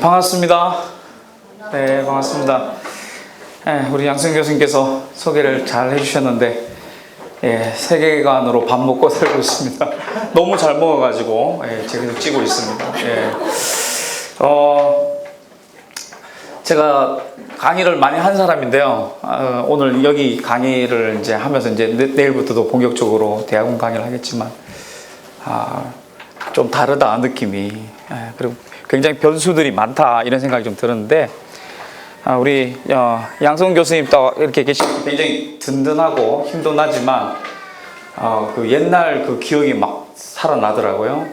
반갑습니다. 네, 반갑습니다. 우리 양승 교수님께서 소개를 잘 해주셨는데, 세계관으로 밥 먹고 살고 있습니다. 너무 잘 먹어가지고, 제가 계속 찌고 있습니다. 제가 강의를 많이 한 사람인데요. 오늘 여기 강의를 이제 하면서 이제 내일부터도 본격적으로 대학원 강의를 하겠지만, 좀 다르다, 느낌이. 그리고 굉장히 변수들이 많다, 이런 생각이 좀 드는데, 우리 양성 교수님 또 이렇게 계시면 굉장히 든든하고 힘도 나지만, 그 옛날 그 기억이 막 살아나더라고요.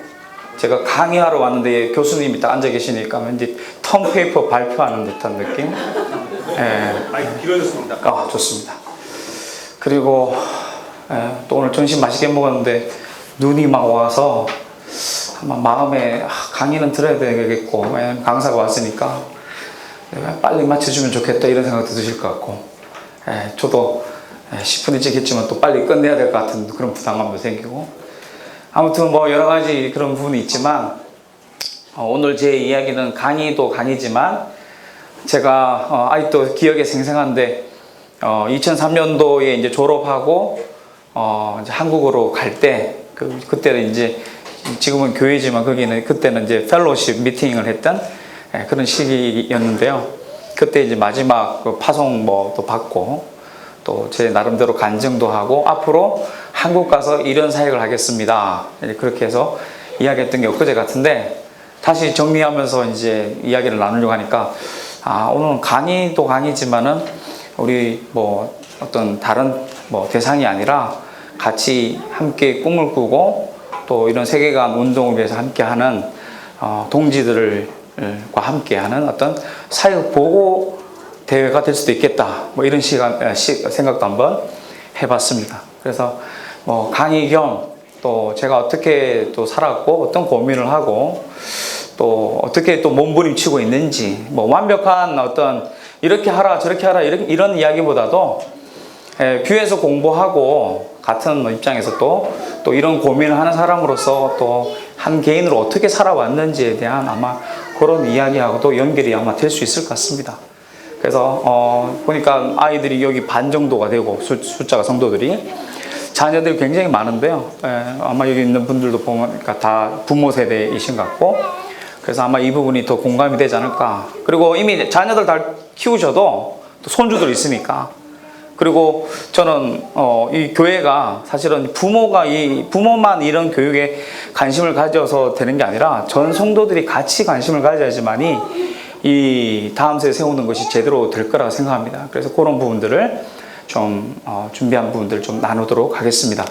제가 강의하러 왔는데 교수님이 딱 앉아 계시니까 왠지 텀페이퍼 발표하는 듯한 느낌? 많이 길어졌습니다. 좋습니다. 그리고 또 오늘 점심 맛있게 먹었는데 눈이 막 와서 아마 마음에 강의는 들어야 되겠고, 강사가 왔으니까 빨리 맞춰주면 좋겠다, 이런 생각도 드실 것 같고, 저도 10분 일찍 했지만 또 빨리 끝내야 될 것 같은 그런 부담감도 생기고, 아무튼 뭐 여러 가지 그런 부분이 있지만, 오늘 제 이야기는 강의도 강의지만, 제가 아직도 기억에 생생한데, 2003년도에 이제 졸업하고 이제 한국으로 갈 때, 그때는 이제 지금은 교회지만 거기는 그때는 이제 펠로십 미팅을 했던 그런 시기였는데요. 그때 이제 마지막 그 파송 또 받고, 또 제 나름대로 간증도 하고, 앞으로 한국 가서 이런 사역을 하겠습니다, 그렇게 해서 이야기했던 게 엊그제 같은데, 다시 정리하면서 이제 이야기를 나누려고 하니까, 오늘은 강의도 강의지만은 우리 어떤 다른 대상이 아니라 같이 함께 꿈을 꾸고, 또 이런 세계관 운동을 위해서 함께하는 동지들과 함께하는 어떤 사역 보고 대회가 될 수도 있겠다, 이런 생각도 한번 해봤습니다. 그래서 강의 겸 또 제가 어떻게 또 살았고, 어떤 고민을 하고, 또 어떻게 또 몸부림치고 있는지, 완벽한 어떤 이렇게 하라 저렇게 하라 이런 이야기보다도 뷰에서 공부하고, 같은 입장에서 또 이런 고민을 하는 사람으로서 또 한 개인으로 어떻게 살아왔는지에 대한 아마 그런 이야기하고도 연결이 아마 될 수 있을 것 같습니다. 그래서 보니까 아이들이 여기 반 정도가 되고, 숫자가 성도들이, 자녀들이 굉장히 많은데요. 아마 여기 있는 분들도 보면 다 부모 세대이신 것 같고, 그래서 아마 이 부분이 더 공감이 되지 않을까. 그리고 이미 자녀들 다 키우셔도 또 손주들 있으니까. 그리고 저는 이 교회가 사실은 부모만 이런 교육에 관심을 가져서 되는 게 아니라 전 성도들이 같이 관심을 가져야지만이 이 다음 세대 세우는 것이 제대로 될 거라고 생각합니다. 그래서 그런 부분들을 좀 준비한 부분들을 좀 나누도록 하겠습니다.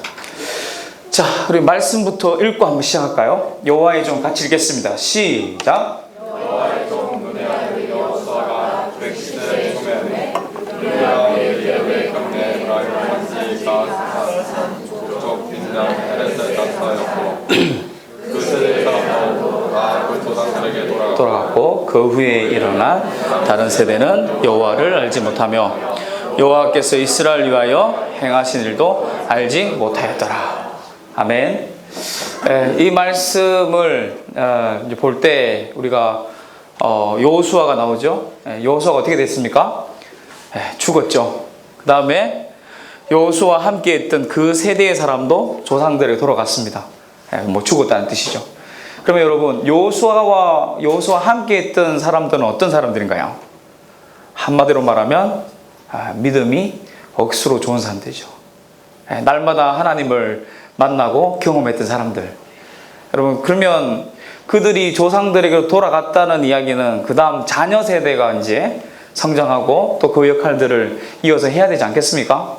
자, 우리 말씀부터 읽고 한번 시작할까요? 여호와의 종 같이 읽겠습니다. 시작. 여호와의 종 눈의 아들 여호수아가 백성들의 소매에 유다의 경내 브라이브한지 가산 족족 빈장 헤레스 다사였고, 그 세대의 사람도 다 그 조상들에게 돌아갔고, 그 후에 일어난 다른 세대는 여호와를 알지 못하며 여호와께서 이스라엘 위하여 행하신 일도 알지 못하였더라. 아멘. 이 말씀을 볼 때 우리가 여호수아가 나오죠. 여호수아가 어떻게 됐습니까? 죽었죠. 그 다음에 여호수아와 함께 했던 그 세대의 사람도 조상들에게 돌아갔습니다. 죽었다는 뜻이죠. 그러면 여러분, 여호수아와 함께 했던 사람들은 어떤 사람들인가요? 한마디로 말하면 믿음이 억수로 좋은 사람들이죠. 날마다 하나님을 만나고 경험했던 사람들. 여러분, 그러면 그들이 조상들에게 돌아갔다는 이야기는 그 다음 자녀 세대가 이제 성장하고 또 그 역할들을 이어서 해야 되지 않겠습니까?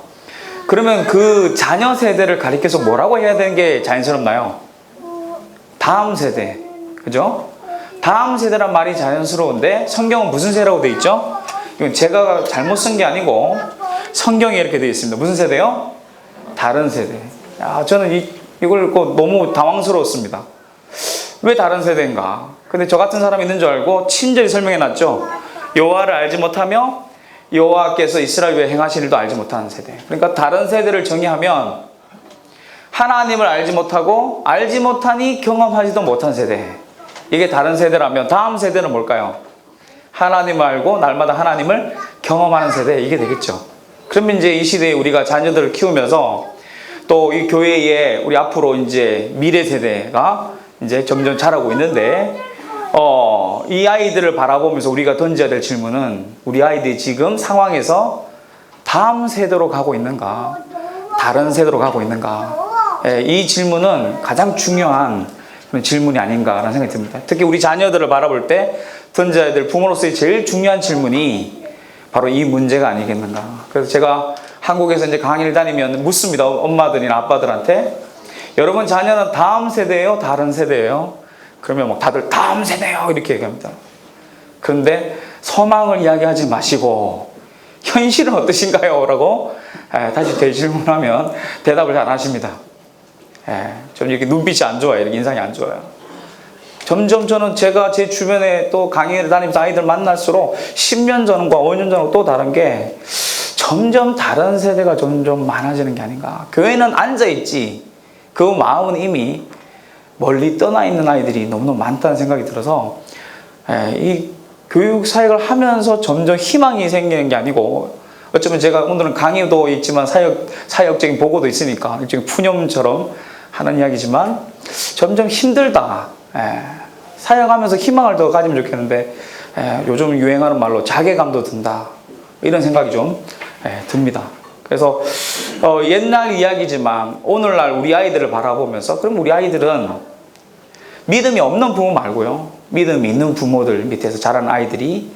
그러면 그 자녀 세대를 가리켜서 뭐라고 해야 되는 게 자연스럽나요? 다음 세대. 그죠? 다음 세대란 말이 자연스러운데, 성경은 무슨 세대라고 되어 있죠? 이건 제가 잘못 쓴 게 아니고 성경에 이렇게 되어 있습니다. 무슨 세대요? 다른 세대. 저는 이걸 너무 당황스러웠습니다. 왜 다른 세대인가? 근데 저 같은 사람이 있는 줄 알고 친절히 설명해 놨죠. 여호와를 알지 못하며 여호와께서 이스라엘 위에 행하신 일도 알지 못하는 세대. 그러니까 다른 세대를 정의하면 하나님을 알지 못하고 알지 못하니 경험하지도 못한 세대. 이게 다른 세대라면 다음 세대는 뭘까요? 하나님을 알고 날마다 하나님을 경험하는 세대, 이게 되겠죠. 그러면 이제 이 시대에 우리가 자녀들을 키우면서 또 이 교회에 우리 앞으로 이제 미래 세대가 이제 점점 자라고 있는데, 이 아이들을 바라보면서 우리가 던져야 될 질문은, 우리 아이들이 지금 상황에서 다음 세대로 가고 있는가, 다른 세대로 가고 있는가? 이 질문은 가장 중요한 그런 질문이 아닌가라는 생각이 듭니다. 특히 우리 자녀들을 바라볼 때 던져야 될 부모로서의 제일 중요한 질문이 바로 이 문제가 아니겠는가. 그래서 제가 한국에서 이제 강의를 다니면 묻습니다. 엄마들이나 아빠들한테, 여러분 자녀는 다음 세대예요? 다른 세대예요? 그러면 뭐 다들 다음 세대요 이렇게 얘기합니다. 그런데 소망을 이야기하지 마시고 현실은 어떠신가요? 라고 다시 되질문하면 대답을 잘 하십니다. 좀 이렇게 눈빛이 안 좋아요. 이렇게 인상이 안 좋아요. 점점 저는 제가 제 주변에 또 강의를 다니면서 아이들 만날수록 10년 전과 5년 전과 또 다른 게, 점점 다른 세대가 점점 많아지는 게 아닌가. 교회는 앉아있지 그 마음은 이미 멀리 떠나 있는 아이들이 너무너무 많다는 생각이 들어서, 이 교육 사역을 하면서 점점 희망이 생기는 게 아니고, 어쩌면 제가 오늘은 강의도 있지만 사역적인 보고도 있으니까 일종의 푸념처럼 하는 이야기지만, 점점 힘들다. 사역하면서 희망을 더 가지면 좋겠는데, 요즘 유행하는 말로 자괴감도 든다. 이런 생각이 좀 듭니다. 그래서 옛날 이야기지만 오늘날 우리 아이들을 바라보면서, 그럼 우리 아이들은 믿음이 없는 부모 말고요, 믿음이 있는 부모들 밑에서 자란 아이들이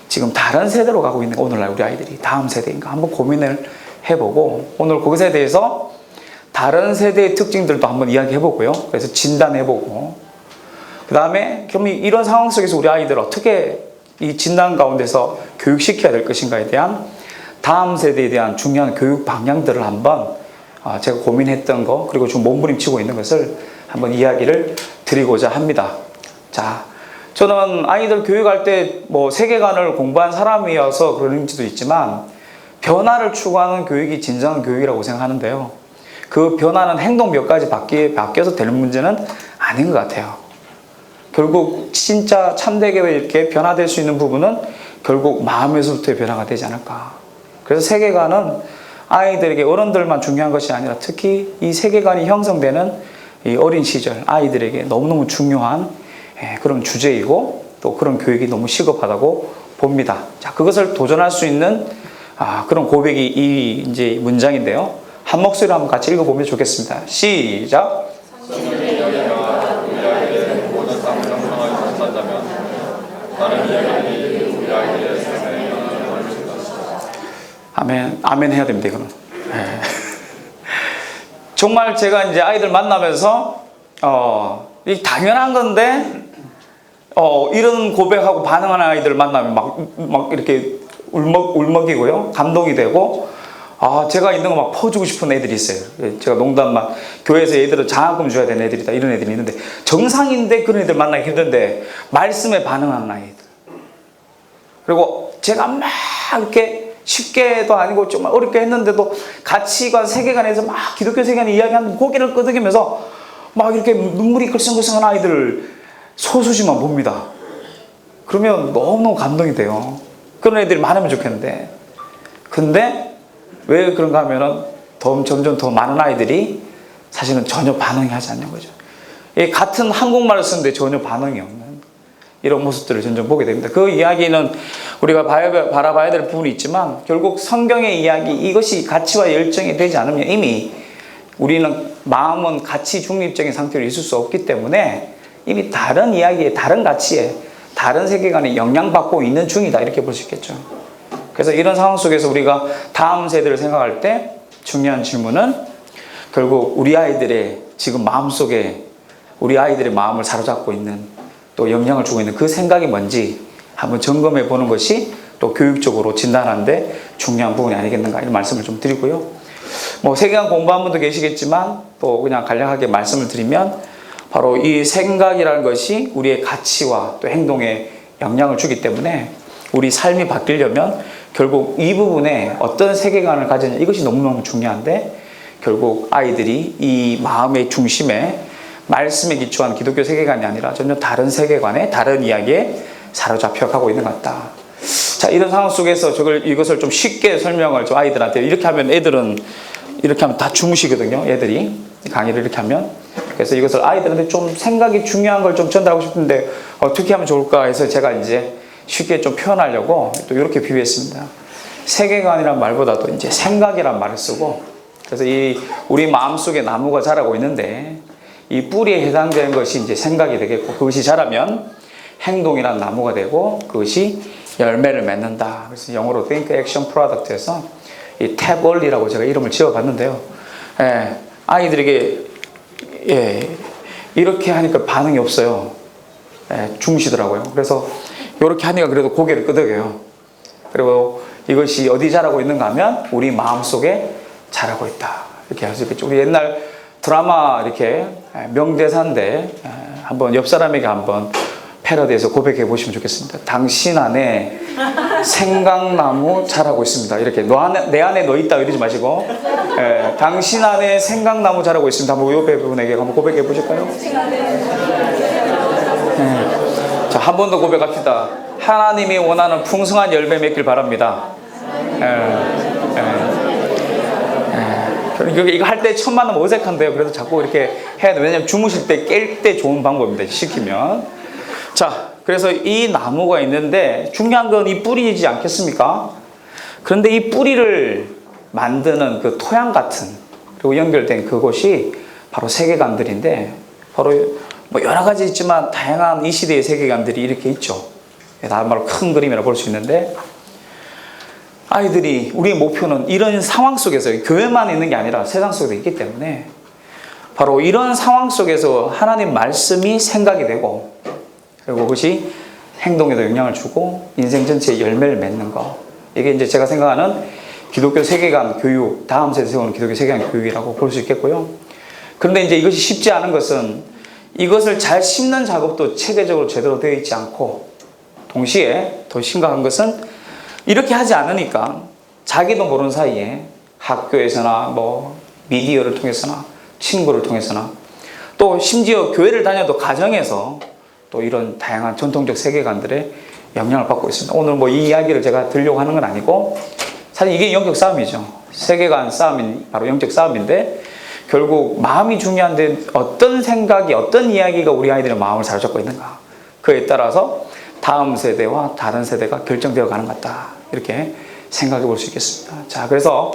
지금 다른 세대로 가고 있는, 오늘날 우리 아이들이 다음 세대인가 한번 고민을 해보고, 오늘 그것에 대해서 다른 세대의 특징들도 한번 이야기해보고요. 그래서 진단해보고, 그 다음에 그럼 이런 상황 속에서 우리 아이들을 어떻게 이 진단 가운데서 교육시켜야 될 것인가에 대한, 다음 세대에 대한 중요한 교육 방향들을 한번 제가 고민했던 거, 그리고 지금 몸부림치고 있는 것을 한번 이야기를 드리고자 합니다. 자, 저는 아이들 교육할 때 뭐 세계관을 공부한 사람이어서 그런지도 있지만, 변화를 추구하는 교육이 진정한 교육이라고 생각하는데요. 그 변화는 행동 몇 가지 바뀌어서 될 문제는 아닌 것 같아요. 결국 진짜 참되게 이렇게 변화될 수 있는 부분은 결국 마음에서부터의 변화가 되지 않을까. 그래서 세계관은 아이들에게, 어른들만 중요한 것이 아니라 특히 이 세계관이 형성되는 이 어린 시절 아이들에게 너무너무 중요한 그런 주제이고, 또 그런 교육이 너무 시급하다고 봅니다. 자, 그것을 도전할 수 있는 그런 고백이 이 이제 문장인데요. 한 목소리로 한번 같이 읽어보면 좋겠습니다. 시작. 아멘, 아멘 해야 됩니다, 이거는. 정말 제가 이제 아이들 만나면서, 이 당연한 건데, 이런 고백하고 반응하는 아이들 만나면 막 이렇게 울먹이고요. 감동이 되고, 제가 있는 거 막 퍼주고 싶은 애들이 있어요. 제가 농담만, 교회에서 애들은 장학금 줘야 되는 애들이다, 이런 애들이 있는데, 정상인데 그런 애들 만나기 힘든데, 말씀에 반응하는 아이들. 그리고 제가 막 이렇게 쉽게도 아니고 좀 어렵게 했는데도 가치관, 세계관에서 막 기독교 세계관 이야기하는 고개를 끄덕이면서 막 이렇게 눈물이 글썽글썽한 아이들을 소수지만 봅니다. 그러면 너무너무 감동이 돼요. 그런 애들이 많으면 좋겠는데, 근데 왜 그런가 하면은 점점 더 많은 아이들이 사실은 전혀 반응이 하지 않는 거죠. 같은 한국말을 쓰는데 전혀 반응이 없는 이런 모습들을 점점 보게 됩니다. 그 이야기는 우리가 바라봐야 될 부분이 있지만, 결국 성경의 이야기, 이것이 가치와 열정이 되지 않으면 이미 우리는 마음은 가치 중립적인 상태로 있을 수 없기 때문에 이미 다른 이야기에, 다른 가치에, 다른 세계관에 영향받고 있는 중이다, 이렇게 볼 수 있겠죠. 그래서 이런 상황 속에서 우리가 다음 세대를 생각할 때 중요한 질문은, 결국 우리 아이들의 지금 마음속에, 우리 아이들의 마음을 사로잡고 있는, 또 영향을 주고 있는 그 생각이 뭔지 한번 점검해 보는 것이 또 교육적으로 진단하는데 중요한 부분이 아니겠는가, 이런 말씀을 좀 드리고요. 뭐 세계관 공부한 분도 계시겠지만, 또 그냥 간략하게 말씀을 드리면, 바로 이 생각이라는 것이 우리의 가치와 또 행동에 영향을 주기 때문에 우리 삶이 바뀌려면 결국 이 부분에 어떤 세계관을 가지느냐, 이것이 너무너무 중요한데, 결국 아이들이 이 마음의 중심에 말씀에 기초한 기독교 세계관이 아니라 전혀 다른 세계관에 다른 이야기에 사로잡혀 가고 있는 것 같다. 자, 이런 상황 속에서 이것을 좀 쉽게 설명을 좀 아이들한테 이렇게 하면 애들은 이렇게 하면 다 주무시거든요. 애들이 강의를 이렇게 하면. 그래서 이것을 아이들한테 좀 생각이 중요한 걸 좀 전달하고 싶은데 어떻게 하면 좋을까 해서 제가 이제 쉽게 좀 표현하려고 또 이렇게 비유했습니다. 세계관이란 말보다도 이제 생각이란 말을 쓰고, 그래서 우리 마음속에 나무가 자라고 있는데 이 뿌리에 해당되는 것이 이제 생각이 되겠고, 그것이 자라면 행동이란 나무가 되고 그것이 열매를 맺는다. 그래서 영어로 Think Action Product에서 이 탭올리라고 제가 이름을 지어봤는데요. 아이들에게 이렇게 하니까 반응이 없어요. 주무시더라고요. 그래서 이렇게 하니까 그래도 고개를 끄덕여요. 그리고 이것이 어디 자라고 있는가 하면 우리 마음속에 자라고 있다. 이렇게 할 수 있겠죠. 우리 옛날 드라마 이렇게 명대사인데 한번 옆 사람에게 한번 패러디해서 고백해 보시면 좋겠습니다. 당신 안에 생각나무 자라고 있습니다. 이렇게 내 안에 너 있다 이러지 마시고, 당신 안에 생각나무 자라고 있습니다. 한번 옆에 분에게 한번 고백해 보실까요? 자, 한 번 더 고백합시다. 하나님이 원하는 풍성한 열매 맺길 바랍니다. 이거 할 때 처음 만나면 어색한데요. 그래서 자꾸 이렇게 해야 돼요. 왜냐면 주무실 때 깰 때 좋은 방법입니다. 시키면. 자, 그래서 이 나무가 있는데 중요한 건 이 뿌리이지 않겠습니까? 그런데 이 뿌리를 만드는 그 토양 같은, 그리고 연결된 그곳이 바로 세계관들인데, 바로 뭐 여러 가지 있지만 다양한 이 시대의 세계관들이 이렇게 있죠. 다른 말로 큰 그림이라 볼 수 있는데, 아이들이, 우리의 목표는 이런 상황 속에서, 교회만 있는 게 아니라 세상 속에 있기 때문에 바로 이런 상황 속에서 하나님 말씀이 생각이 되고, 그리고 그것이 행동에도 영향을 주고 인생 전체에 열매를 맺는 거, 이게 이제 제가 생각하는 기독교 세계관 교육, 다음 세대 세우는 기독교 세계관 교육이라고 볼 수 있겠고요. 그런데 이제 이것이 쉽지 않은 것은 이것을 잘 심는 작업도 체계적으로 제대로 되어 있지 않고, 동시에 더 심각한 것은 이렇게 하지 않으니까 자기도 모르는 사이에 학교에서나 뭐 미디어를 통해서나 친구를 통해서나 또 심지어 교회를 다녀도 가정에서 또 이런 다양한 전통적 세계관들의 영향을 받고 있습니다. 오늘 뭐 이 이야기를 제가 들려고 하는 건 아니고, 사실 이게 영적 싸움이죠. 세계관 싸움이 바로 영적 싸움인데, 결국 마음이 중요한데 어떤 생각이, 어떤 이야기가 우리 아이들의 마음을 사로잡고 있는가, 그에 따라서 다음 세대와 다른 세대가 결정되어 가는 것 같다. 이렇게 생각해 볼 수 있겠습니다. 자, 그래서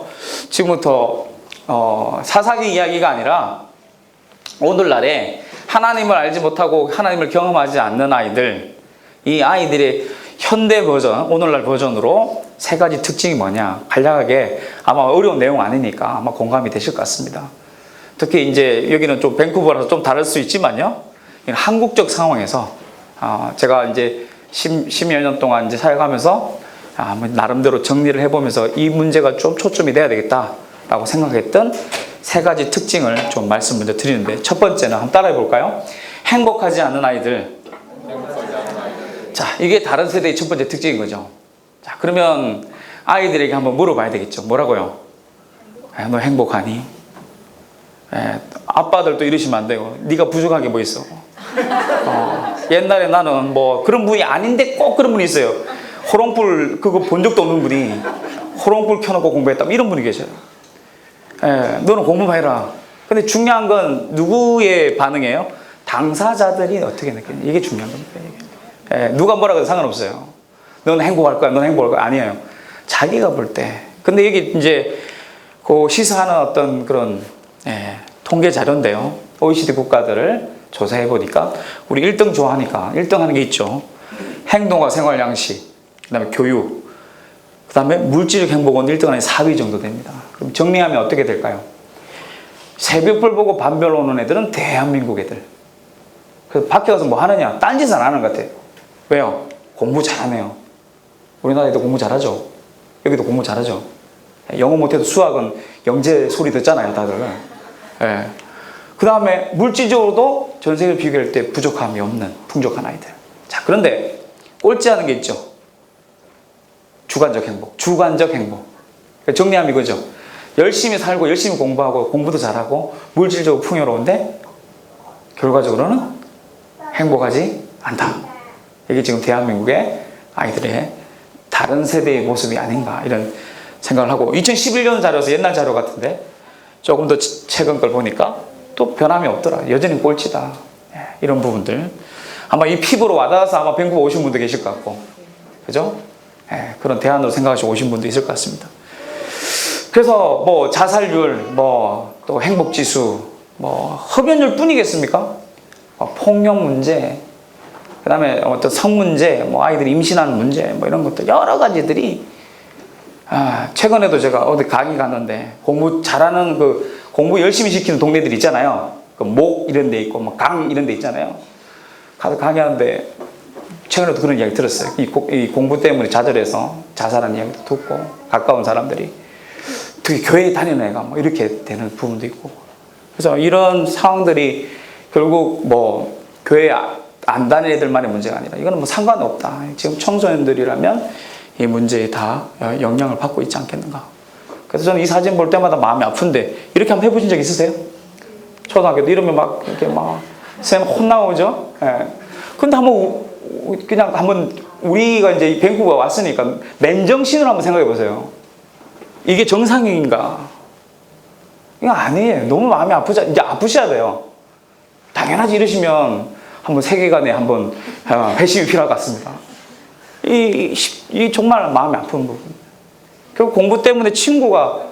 지금부터 사사기 이야기가 아니라 오늘날에 하나님을 알지 못하고 하나님을 경험하지 않는 아이들, 이 아이들의 현대 버전, 오늘날 버전으로 세 가지 특징이 뭐냐, 간략하게, 아마 어려운 내용 아니니까 아마 공감이 되실 것 같습니다. 특히 이제 여기는 좀 밴쿠버라서 좀 다를 수 있지만요, 한국적 상황에서 제가 이제 10여 년 동안 이제 사역하면서 나름대로 정리를 해보면서 이 문제가 좀 초점이 돼야 되겠다라고 생각했던 세 가지 특징을 좀 말씀 먼저 드리는데, 첫 번째는 한번 따라해 볼까요? 행복하지 않은 아이들. 자, 이게 다른 세대의 첫 번째 특징인 거죠. 자, 그러면 아이들에게 한번 물어봐야 되겠죠. 뭐라고요? 너 행복하니? 아빠들도 이러시면 안 되고, 네가 부족한 게 뭐 있어? 옛날에 나는 뭐 그런 분이 아닌데 꼭 그런 분이 있어요. 호롱불 그거 본 적도 없는 분이 호롱불 켜놓고 공부했다, 이런 분이 계셔요. 너는 공부만 해라. 근데 중요한 건 누구의 반응이에요? 당사자들이 어떻게 느끼냐, 이게 중요한 겁니다. 누가 뭐라 해도 상관없어요. 너는 행복할 거야, 너는 행복할 거야, 아니에요. 자기가 볼 때. 근데 이게 이제 그 시사하는 어떤 그런 통계 자료인데요, OECD 국가들을 조사해 보니까 우리 1등 좋아하니까 1등 하는 게 있죠. 행동과 생활 양식, 그 다음에 교육, 그 다음에 물질적 행복은 1등 안에 4위 정도 됩니다. 그럼 정리하면 어떻게 될까요? 새벽별 보고 밤별 오는 애들은 대한민국 애들. 그래서 밖에 가서 뭐 하느냐? 딴짓은 안 하는 것 같아요. 왜요? 공부 잘하네요. 우리나라 애들 공부 잘하죠. 여기도 공부 잘하죠. 영어 못해도 수학은 영재 소리 듣잖아요, 다들. 그 다음에 물질적으로도 전 세계를 비교할 때 부족함이 없는 풍족한 아이들. 자, 그런데 꼴찌하는 게 있죠. 주관적 행복. 주관적 행복. 정리하면 이거죠. 열심히 살고 열심히 공부하고 공부도 잘하고 물질적으로 풍요로운데 결과적으로는 행복하지 않다. 이게 지금 대한민국의 아이들의 다른 세대의 모습이 아닌가 이런 생각을 하고 2011년 자료에서 옛날 자료 같은데 조금 더 최근 걸 보니까 또 변함이 없더라. 여전히 꼴찌다. 이런 부분들 아마 이 피부로 와닿아서 아마 밴쿠버 오신 분도 계실 것 같고 그죠? 그런 대안으로 생각하시고 오신 분도 있을 것 같습니다. 그래서 뭐 자살률, 뭐 또 행복지수, 뭐 흡연율 뿐이겠습니까? 폭력 문제, 그 다음에 어떤 성 문제, 뭐 아이들이 임신하는 문제, 뭐 이런 것들 여러 가지들이 최근에도 제가 어디 강의 갔는데 공부 잘하는 공부 열심히 시키는 동네들 있잖아요. 목 이런 데 있고 뭐 강 이런 데 있잖아요. 가서 강의하는데 최근에도 그런 이야기 들었어요. 이 공부 때문에 좌절해서 자살한 이야기도 듣고 가까운 사람들이 특히 교회에 다니는 애가 뭐 이렇게 되는 부분도 있고 그래서 이런 상황들이 결국 뭐 교회에 안 다니는 애들만의 문제가 아니라 이거는 뭐 상관없다. 지금 청소년들이라면 이 문제에 다 영향을 받고 있지 않겠는가. 그래서 저는 이 사진 볼 때마다 마음이 아픈데 이렇게 한번 해보신 적 있으세요? 초등학교도 이러면 막 이렇게 막 쌤 혼나오죠? 근데 한번 우리가 이제 이 밴쿠버 왔으니까 맨정신으로 한번 생각해 보세요. 이게 정상인가? 이거 아니에요. 너무 마음이 이제 아프셔야 돼요. 당연하지 이러시면 한번 세계관에 한번 회심이 필요할 것 같습니다. 이 정말 마음이 아픈 부분. 결국 공부 때문에 친구가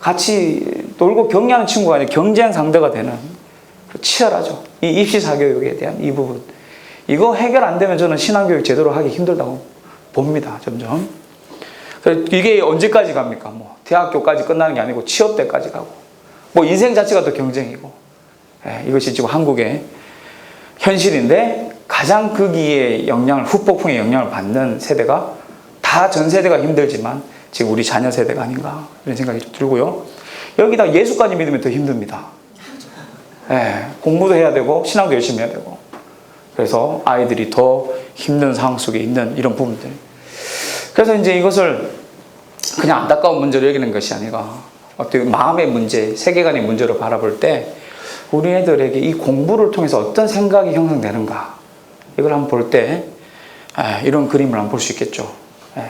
같이 놀고 격려하는 친구가 아니라 경쟁 상대가 되는 치열하죠. 이 입시 사교육에 대한 이 부분. 이거 해결 안 되면 저는 신앙교육 제대로 하기 힘들다고 봅니다. 점점. 이게 언제까지 갑니까? 뭐 대학교까지 끝나는 게 아니고 취업 때까지 가고 뭐 인생 자체가 또 경쟁이고 이것이 지금 한국의 현실인데 가장 거기에 후폭풍의 영향을 받는 세대가 다 전 세대가 힘들지만 지금 우리 자녀 세대가 아닌가 이런 생각이 좀 들고요. 여기다 예수까지 믿으면 더 힘듭니다. 공부도 해야 되고 신앙도 열심히 해야 되고 그래서 아이들이 더 힘든 상황 속에 있는 이런 부분들. 그래서 이제 이것을 그냥 안타까운 문제로 여기는 것이 아니라 어떤 마음의 문제, 세계관의 문제로 바라볼 때 우리 애들에게 이 공부를 통해서 어떤 생각이 형성되는가 이걸 한번 볼 때 이런 그림을 한번 볼 수 있겠죠.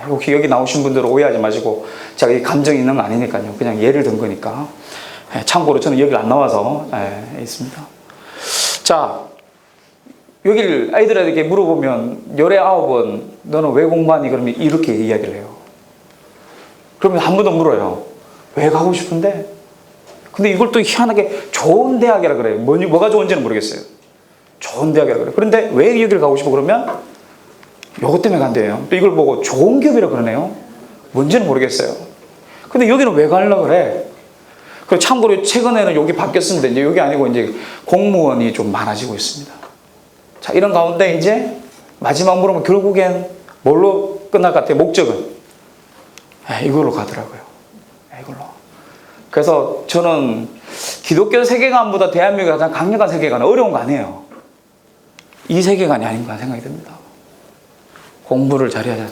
혹시 여기 나오신 분들은 오해하지 마시고 제가 이 감정이 있는 거 아니니까요. 그냥 예를 든 거니까. 참고로 저는 여기 안 나와서 있습니다. 자, 여기를 아이들에게 물어보면 열에 9번 너는 왜 공부하니? 그러면 이렇게 이야기를 해요. 그러면 한 번 더 물어요. 왜 가고 싶은데? 근데 이걸 또 희한하게 좋은 대학이라 그래요. 뭐가 좋은지는 모르겠어요. 좋은 대학이라 그래요. 그런데 왜 여기를 가고 싶어? 그러면 요것 때문에 간대요. 또 이걸 보고 좋은 기업이라 그러네요. 뭔지는 모르겠어요. 근데 여기는 왜 가려고 그래? 그리고 참고로 최근에는 여기 바뀌었습니다. 이제 여기 아니고 이제 공무원이 좀 많아지고 있습니다. 자, 이런 가운데 이제 마지막 물으면 결국엔 뭘로 끝날 것 같아요? 목적은? 이걸로 가더라고요. 이걸로. 그래서 저는 기독교 세계관보다 대한민국의 가장 강력한 세계관은 어려운 거 아니에요. 이 세계관이 아닌가 생각이 듭니다. 공부를 잘해야 돼.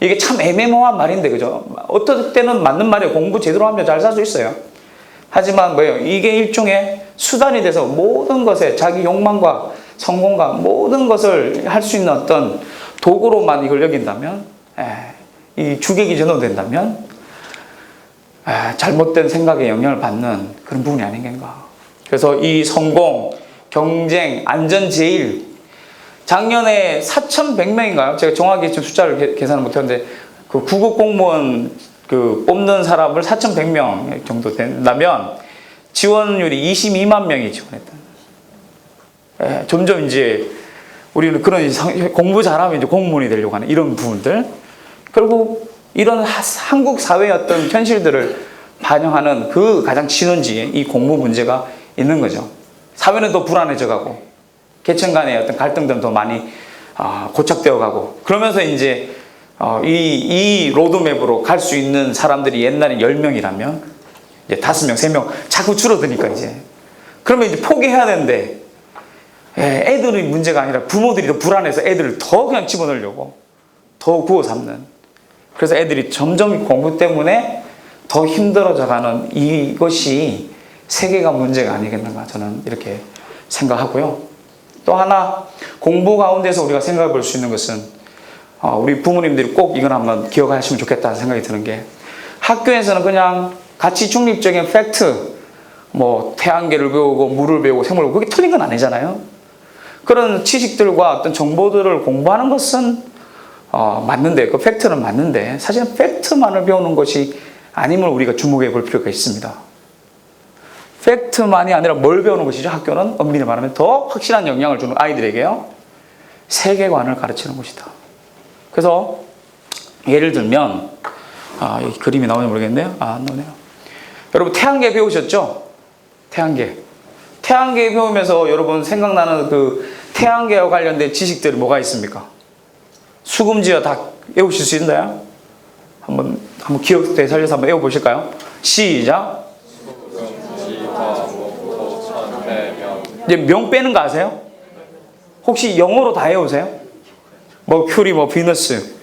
이게 참 애매모호한 말인데, 그죠? 어떨 때는 맞는 말이에요. 공부 제대로 하면 잘 살 수 있어요. 하지만 뭐예요? 이게 일종의 수단이 돼서 모든 것에 자기 욕망과 성공과 모든 것을 할 수 있는 어떤 도구로만 이걸 여긴다면, 이 주객이 전도된다면, 잘못된 생각에 영향을 받는 그런 부분이 아닌가. 그래서 이 성공, 경쟁, 안전 제일, 작년에 4,100명인가요? 제가 정확히 지금 숫자를 계산을 못했는데, 그 구급 공무원 뽑는 사람을 4,100명 정도 된다면, 지원율이 22만 명이 지원했다. 점점 이제 우리는 그런 공부 잘하면 이제 공무원이 되려고 하는 이런 부분들. 결국 이런 한국 사회의 어떤 현실들을 반영하는 그 가장 진원지에 이 공부 문제가 있는 거죠. 사회는 더 불안해져 가고, 계층 간의 어떤 갈등들은 더 많이 고착되어 가고, 그러면서 이제 이 로드맵으로 갈 수 있는 사람들이 옛날에 10명이라면 이제 5명, 3명 자꾸 줄어드니까 이제 그러면 이제 포기해야 되는데 애들의 문제가 아니라 부모들이 더 불안해서 애들을 더 그냥 집어넣으려고 더 구워 삼는, 그래서 애들이 점점 공부 때문에 더 힘들어져 가는 이것이 세계관 문제가 아니겠는가 저는 이렇게 생각하고요. 또 하나 공부 가운데서 우리가 생각해 볼 수 있는 것은 우리 부모님들이 꼭 이건 한번 기억하시면 좋겠다는 생각이 드는 게 학교에서는 그냥 가치 중립적인 팩트 뭐 태양계를 배우고 물을 배우고 생물을 배우고 그게 틀린 건 아니잖아요. 그런 지식들과 어떤 정보들을 공부하는 것은 맞는데 그 팩트는 맞는데 사실은 팩트만을 배우는 것이 아님을 우리가 주목해 볼 필요가 있습니다. 팩트만이 아니라 뭘 배우는 것이죠? 학교는 엄밀히 말하면 더 확실한 영향을 주는 아이들에게요. 세계관을 가르치는 것이다. 그래서 예를 들면 이 그림이 나오는지 모르겠네요. 안 나오네요. 여러분 태양계 배우셨죠? 태양계 배우면서 여러분 생각나는 그 태양계와 관련된 지식들이 뭐가 있습니까? 수금지어 다 외우실 수 있나요? 한번 기억 되살려서 한번 외워보실까요? 시작. 이제 명 빼는 거 아세요? 혹시 영어로 다 외우세요? 머큐리, 비너스.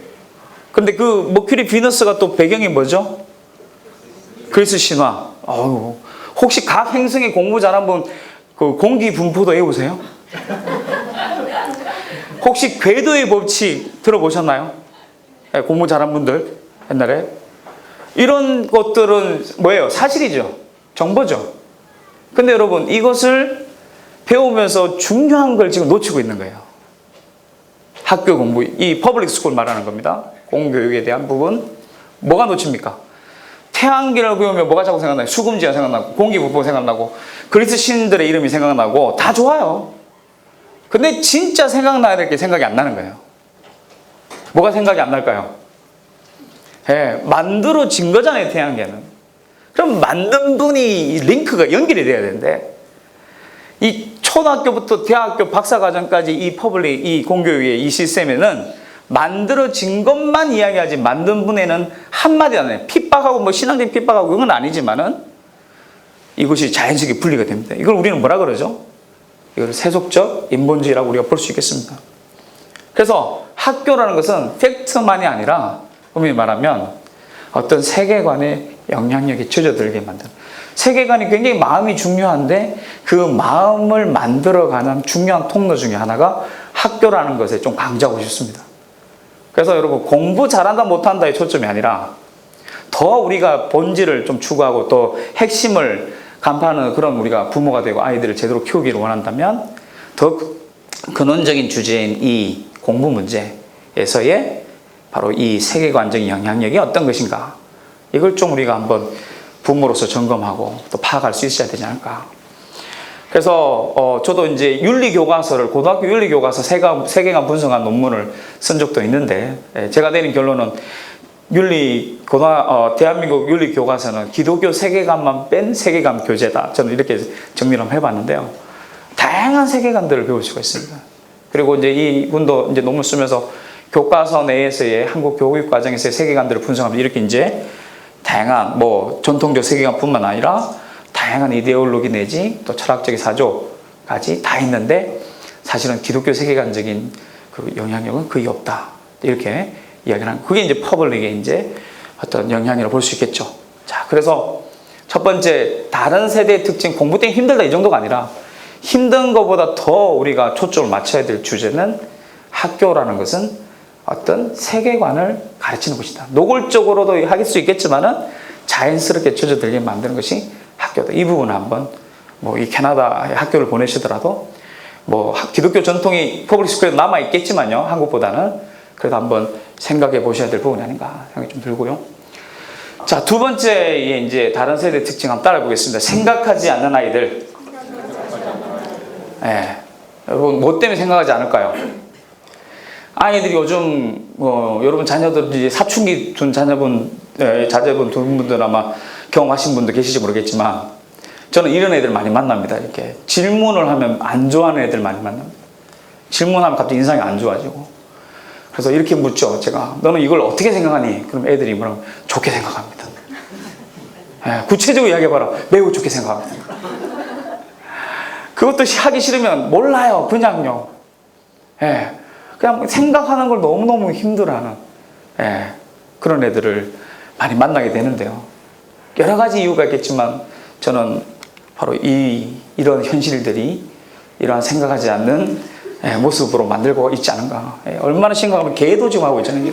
근데 그 머큐리, 비너스가 또 배경이 뭐죠? 그리스 신화. 혹시 각 행성의 공부 잘한 분, 그 공기 분포도 외우세요? 혹시 궤도의 법칙 들어보셨나요? 네, 공부 잘한 분들 옛날에 이런 것들은 뭐예요? 사실이죠. 정보죠. 근데 여러분 이것을 배우면서 중요한 걸 지금 놓치고 있는 거예요. 학교 공부, 이 퍼블릭 스쿨 말하는 겁니다. 공교육에 대한 부분 뭐가 놓칩니까? 태양계를 배우면 뭐가 자꾸 생각나요? 수금지가 생각나고 공기분포가 생각나고 그리스 신들의 이름이 생각나고 다 좋아요. 근데 진짜 생각나야 될 게 생각이 안 나는 거예요. 뭐가 생각이 안 날까요? 만들어진 거잖아요, 태양계는. 그럼 만든 분이 링크가 연결이 돼야 되는데 이 초등학교부터 대학교 박사과정까지 이 퍼블릭, 이 공교육의 이 시스템에는 만들어진 것만 이야기하지 만든 분에는 한마디 안 해요. 핍박하고 신앙적인 핍박하고 그건 아니지만은 이것이 자연스럽게 분리가 됩니다. 이걸 우리는 뭐라 그러죠? 이걸 세속적 인본주의라고 우리가 볼 수 있겠습니다. 그래서 학교라는 것은 팩트만이 아니라 엄밀히 말하면 어떤 세계관의 영향력이 젖어들게 만드는 세계관이 굉장히 마음이 중요한데 그 마음을 만들어가는 중요한 통로 중에 하나가 학교라는 것에 좀 강조하고 싶습니다. 그래서 여러분 공부 잘한다 못한다의 초점이 아니라 더 우리가 본질을 좀 추구하고 또 핵심을 간파하는 그런 우리가 부모가 되고 아이들을 제대로 키우기를 원한다면 더 근원적인 주제인 이 공부 문제에서의 바로 이 세계관적인 영향력이 어떤 것인가 이걸 좀 우리가 한번 부모로서 점검하고 또 파악할 수 있어야 되지 않을까. 그래서 저도 이제 윤리교과서를 고등학교 윤리교과서 세계관 분석한 논문을 쓴 적도 있는데 제가 내린 결론은 대한민국 윤리교과서는 기독교 세계관만 뺀 세계관 교재다. 저는 이렇게 정리를 한번 해봤는데요. 다양한 세계관들을 배울 수가 있습니다. 그리고 이제 이분도 이제 논문 쓰면서 교과서 내에서의 한국 교육 과정에서의 세계관들을 분석하면 이렇게 이제 다양한 전통적 세계관뿐만 아니라 다양한 이데올로기 내지 또 철학적인 사조까지 다 있는데 사실은 기독교 세계관적인 그 영향력은 거의 없다. 이렇게 이야기를 하는 그게 이제 퍼블릭의 이제 어떤 영향이라고 볼 수 있겠죠. 자, 그래서 첫 번째 다른 세대의 특징 공부 때문에 힘들다 이 정도가 아니라 힘든 것보다 더 우리가 초점을 맞춰야 될 주제는 학교라는 것은 어떤 세계관을 가르치는 것이다. 노골적으로도 할 수 있겠지만은 자연스럽게 젖어들게 만드는 것이 학교다. 이 부분을 한번 이 캐나다의 학교를 보내시더라도 기독교 전통이 퍼블릭 스쿨에 남아 있겠지만요. 한국보다는 그래도 한번 생각해 보셔야 될 부분이 아닌가 생각이 좀 들고요. 자, 두 번째 이제 다른 세대 특징 한번 따라 보겠습니다. 생각하지 않는 아이들. 여러분 뭐 때문에 생각하지 않을까요? 아이들이 요즘 여러분 자녀들 이제 사춘기 둔 자제분 둔 분들 아마 경험하신 분도 계실지 모르겠지만 저는 이런 애들 많이 만납니다. 이렇게 질문을 하면 안 좋아하는 애들 많이 만납니다. 질문하면 갑자기 인상이 안 좋아지고 그래서 이렇게 묻죠. 제가 너는 이걸 어떻게 생각하니? 그럼 애들이 뭐라고 좋게 생각합니다. 구체적으로 이야기해봐라. 매우 좋게 생각합니다. 그것도 하기 싫으면 몰라요. 그냥요. 그냥 생각하는 걸 너무너무 힘들어하는 그런 애들을 많이 만나게 되는데요. 여러 가지 이유가 있겠지만 저는 바로 이런 현실들이 이러한 생각하지 않는 모습으로 만들고 있지 않은가. 얼마나 심각하면 개도 지금 하고 있잖아요.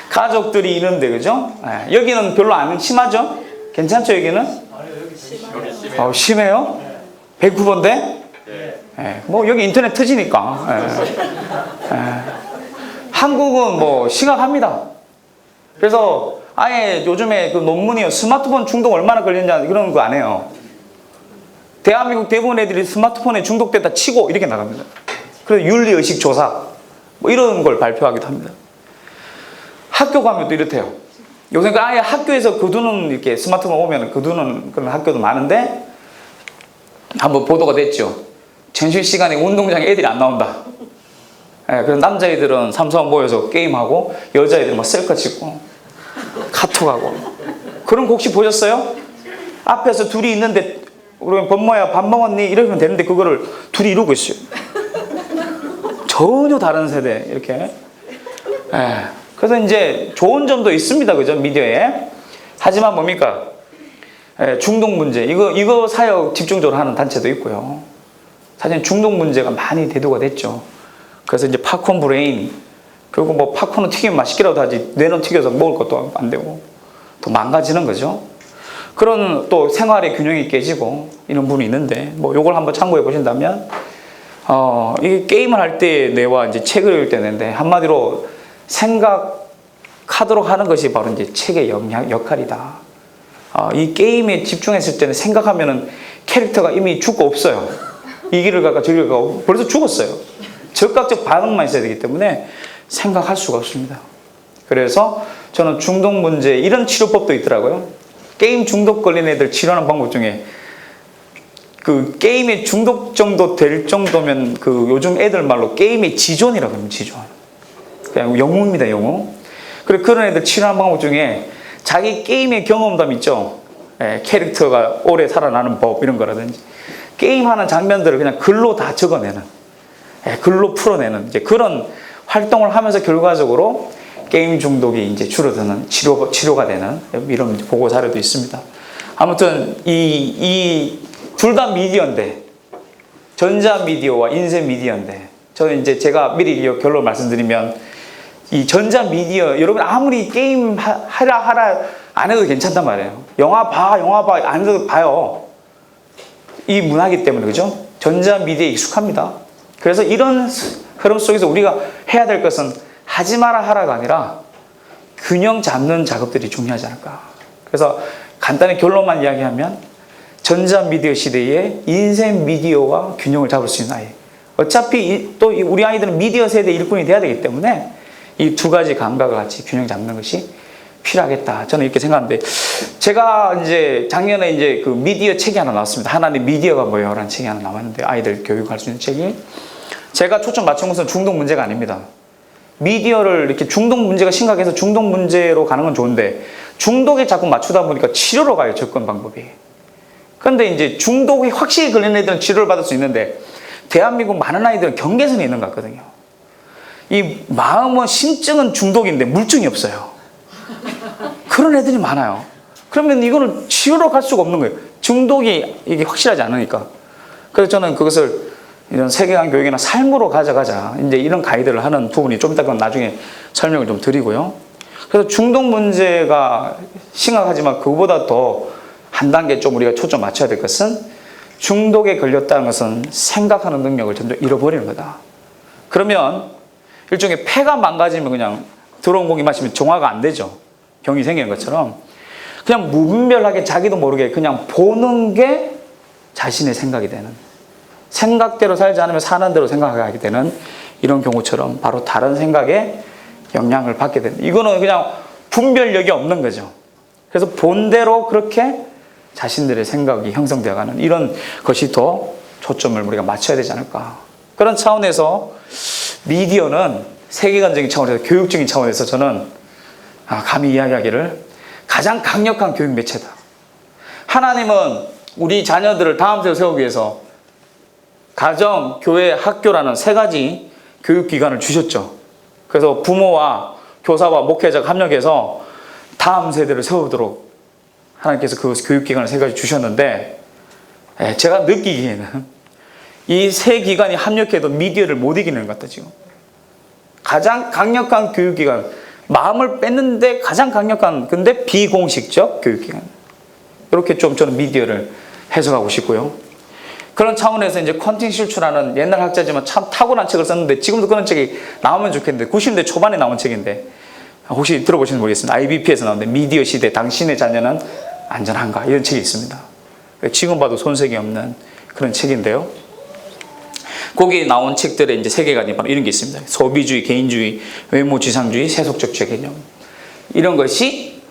가족들이 이런데, 그죠? 여기는 별로 안 심하죠? 괜찮죠, 여기는? 심해요? 밴쿠버인데? 뭐 여기 인터넷 터지니까. 한국은 뭐 심각합니다. 그래서 아예 요즘에 그 논문이요, 스마트폰 중독 얼마나 걸렸냐 그런 거 안 해요. 대한민국 대부분 애들이 스마트폰에 중독됐다 치고 이렇게 나갑니다. 그래서 윤리의식 조사 뭐 이런 걸 발표하기도 합니다. 학교 가면 또 이렇대요. 요새 아예 학교에서 거두는, 이렇게 스마트폰 오면 거두는 그런 학교도 많은데, 한번 보도가 됐죠. 점심 시간에 운동장에 애들이 안 나온다. 그래서 남자애들은 삼삼 모여서 게임하고, 여자애들은 막 셀카 찍고 카톡하고. 그런 거 혹시 보셨어요? 앞에서 둘이 있는데 우리 범모야 밥 먹었니? 이러면 되는데 그거를 둘이 이러고 있어요. 전혀 다른 세대 이렇게. 그래서 이제 좋은 점도 있습니다, 그죠? 미디어에. 하지만 뭡니까? 중독 문제. 이거 사역 집중적으로 하는 단체도 있고요. 사실 중독 문제가 많이 대두가 됐죠. 그래서 이제 팝콘 브레인. 그리고 뭐 팝콘은 튀기면 맛있기라도 하지, 뇌는 튀겨서 먹을 것도 안 되고 더 망가지는 거죠. 그런 또 생활의 균형이 깨지고 이런 부분이 있는데, 뭐 요걸 한번 참고해 보신다면, 이게 게임을 할 때 뇌와 이제 책을 읽을 때 뇌인데, 한마디로 생각하도록 하는 것이 바로 이제 책의 역할이다. 이 게임에 집중했을 때는 생각하면은 캐릭터가 이미 죽고 없어요. 이 길을 갈까 저 길을 갈까 벌써 죽었어요. 즉각적 반응만 있어야 되기 때문에 생각할 수가 없습니다. 그래서 저는 중독 문제, 이런 치료법도 있더라고요. 게임 중독 걸린 애들 치료하는 방법 중에, 그 게임에 중독 정도 될 정도면 그 요즘 애들 말로 게임의 지존이라고 합니다. 지존. 그냥 영웅입니다, 영웅. 그리고 그런 애들 치료하는 방법 중에 자기 게임의 경험담 있죠. 캐릭터가 오래 살아나는 법 이런 거라든지, 게임하는 장면들을 그냥 글로 다 적어내는, 글로 풀어내는 이제 그런 활동을 하면서 결과적으로 게임 중독이 이제 줄어드는 치료가 되는 이런 보고 자료도 있습니다. 아무튼 이 둘 다 미디어인데, 전자 미디어와 인쇄 미디어인데, 저는 이제 제가 미리 결론 말씀드리면, 이 전자 미디어, 여러분 아무리 게임 하라 안 해도 괜찮단 말이에요. 영화 봐 안 해도 봐요. 이 문화이기 때문에, 그죠? 전자 미디어에 익숙합니다. 그래서 이런 흐름 속에서 우리가 해야 될 것은 하지 마라 하라가 아니라 균형 잡는 작업들이 중요하지 않을까. 그래서 간단히 결론만 이야기하면, 전자 미디어 시대에 인쇄 미디어와 균형을 잡을 수 있는 아이. 어차피 또 우리 아이들은 미디어 세대 일꾼이 돼야 되기 때문에 이 두 가지 감각을 같이 균형 잡는 것이 필요하겠다. 저는 이렇게 생각하는데, 제가 이제 작년에 이제 그 미디어 책이 하나 나왔습니다. 하나님 미디어가 뭐예요? 라는 책이 하나 나왔는데, 아이들 교육할 수 있는 책이. 제가 초점 맞춘 것은 중독 문제가 아닙니다. 미디어를 이렇게 중독 문제가 심각해서 중독 문제로 가는 건 좋은데, 중독에 자꾸 맞추다 보니까 치료로 가요, 접근 방법이. 그런데 이제 중독이 확실히 걸린 애들은 치료를 받을 수 있는데, 대한민국 많은 아이들은 경계선이 있는 것 같거든요. 이 마음은, 심증은 중독인데 물증이 없어요. 그런 애들이 많아요. 그러면 이거는 치료로 갈 수가 없는 거예요. 중독이 이게 확실하지 않으니까. 그래서 저는 그것을 이런 세계관 교육이나 삶으로 가져가자, 이제 이런 가이드를 하는 부분이 좀 이따 나중에 설명을 좀 드리고요. 그래서 중독 문제가 심각하지만 그거보다 더 한 단계 좀 우리가 초점 맞춰야 될 것은, 중독에 걸렸다는 것은 생각하는 능력을 점점 잃어버리는 거다. 그러면 일종의 폐가 망가지면 그냥 들어온 공기 마시면 정화가 안 되죠. 병이 생기는 것처럼 그냥 무분별하게 자기도 모르게 그냥 보는 게 자신의 생각이 되는, 생각대로 살지 않으면 사는 대로 생각하게 되는 이런 경우처럼 바로 다른 생각에 영향을 받게 되는, 이거는 그냥 분별력이 없는 거죠. 그래서 본대로 그렇게 자신들의 생각이 형성되어가는 이런 것이 더 초점을 우리가 맞춰야 되지 않을까. 그런 차원에서 미디어는 세계관적인 차원에서, 교육적인 차원에서 저는 감히 이야기하기를 가장 강력한 교육 매체다. 하나님은 우리 자녀들을 다음 세대로 세우기 위해서 가정, 교회, 학교라는 세 가지 교육기관을 주셨죠. 그래서 부모와 교사와 목회자가 협력해서 다음 세대를 세우도록 하나님께서 그 교육기관을 세 가지 주셨는데, 제가 느끼기에는 이 세 기관이 합력해도 미디어를 못 이기는 것 같아요, 지금. 가장 강력한 교육기관, 마음을 뺐는데 가장 강력한, 근데 비공식적 교육기관. 이렇게 좀 저는 미디어를 해석하고 싶고요. 그런 차원에서 이제 퀀팅 실추라는 옛날 학자지만 참 탁월한 책을 썼는데 지금도 그런 책이 나오면 좋겠는데 90년대 초반에 나온 책인데 혹시 들어보시는지 모르겠습니다. IBP에서 나오는데 미디어 시대 당신의 자녀는 안전한가 이런 책이 있습니다. 지금 봐도 손색이 없는 그런 책인데요. 거기에 나온 책들의 이제 세계관이 바로 이런 게 있습니다. 소비주의, 개인주의, 외모지상주의, 세속적 개념. 이런 것이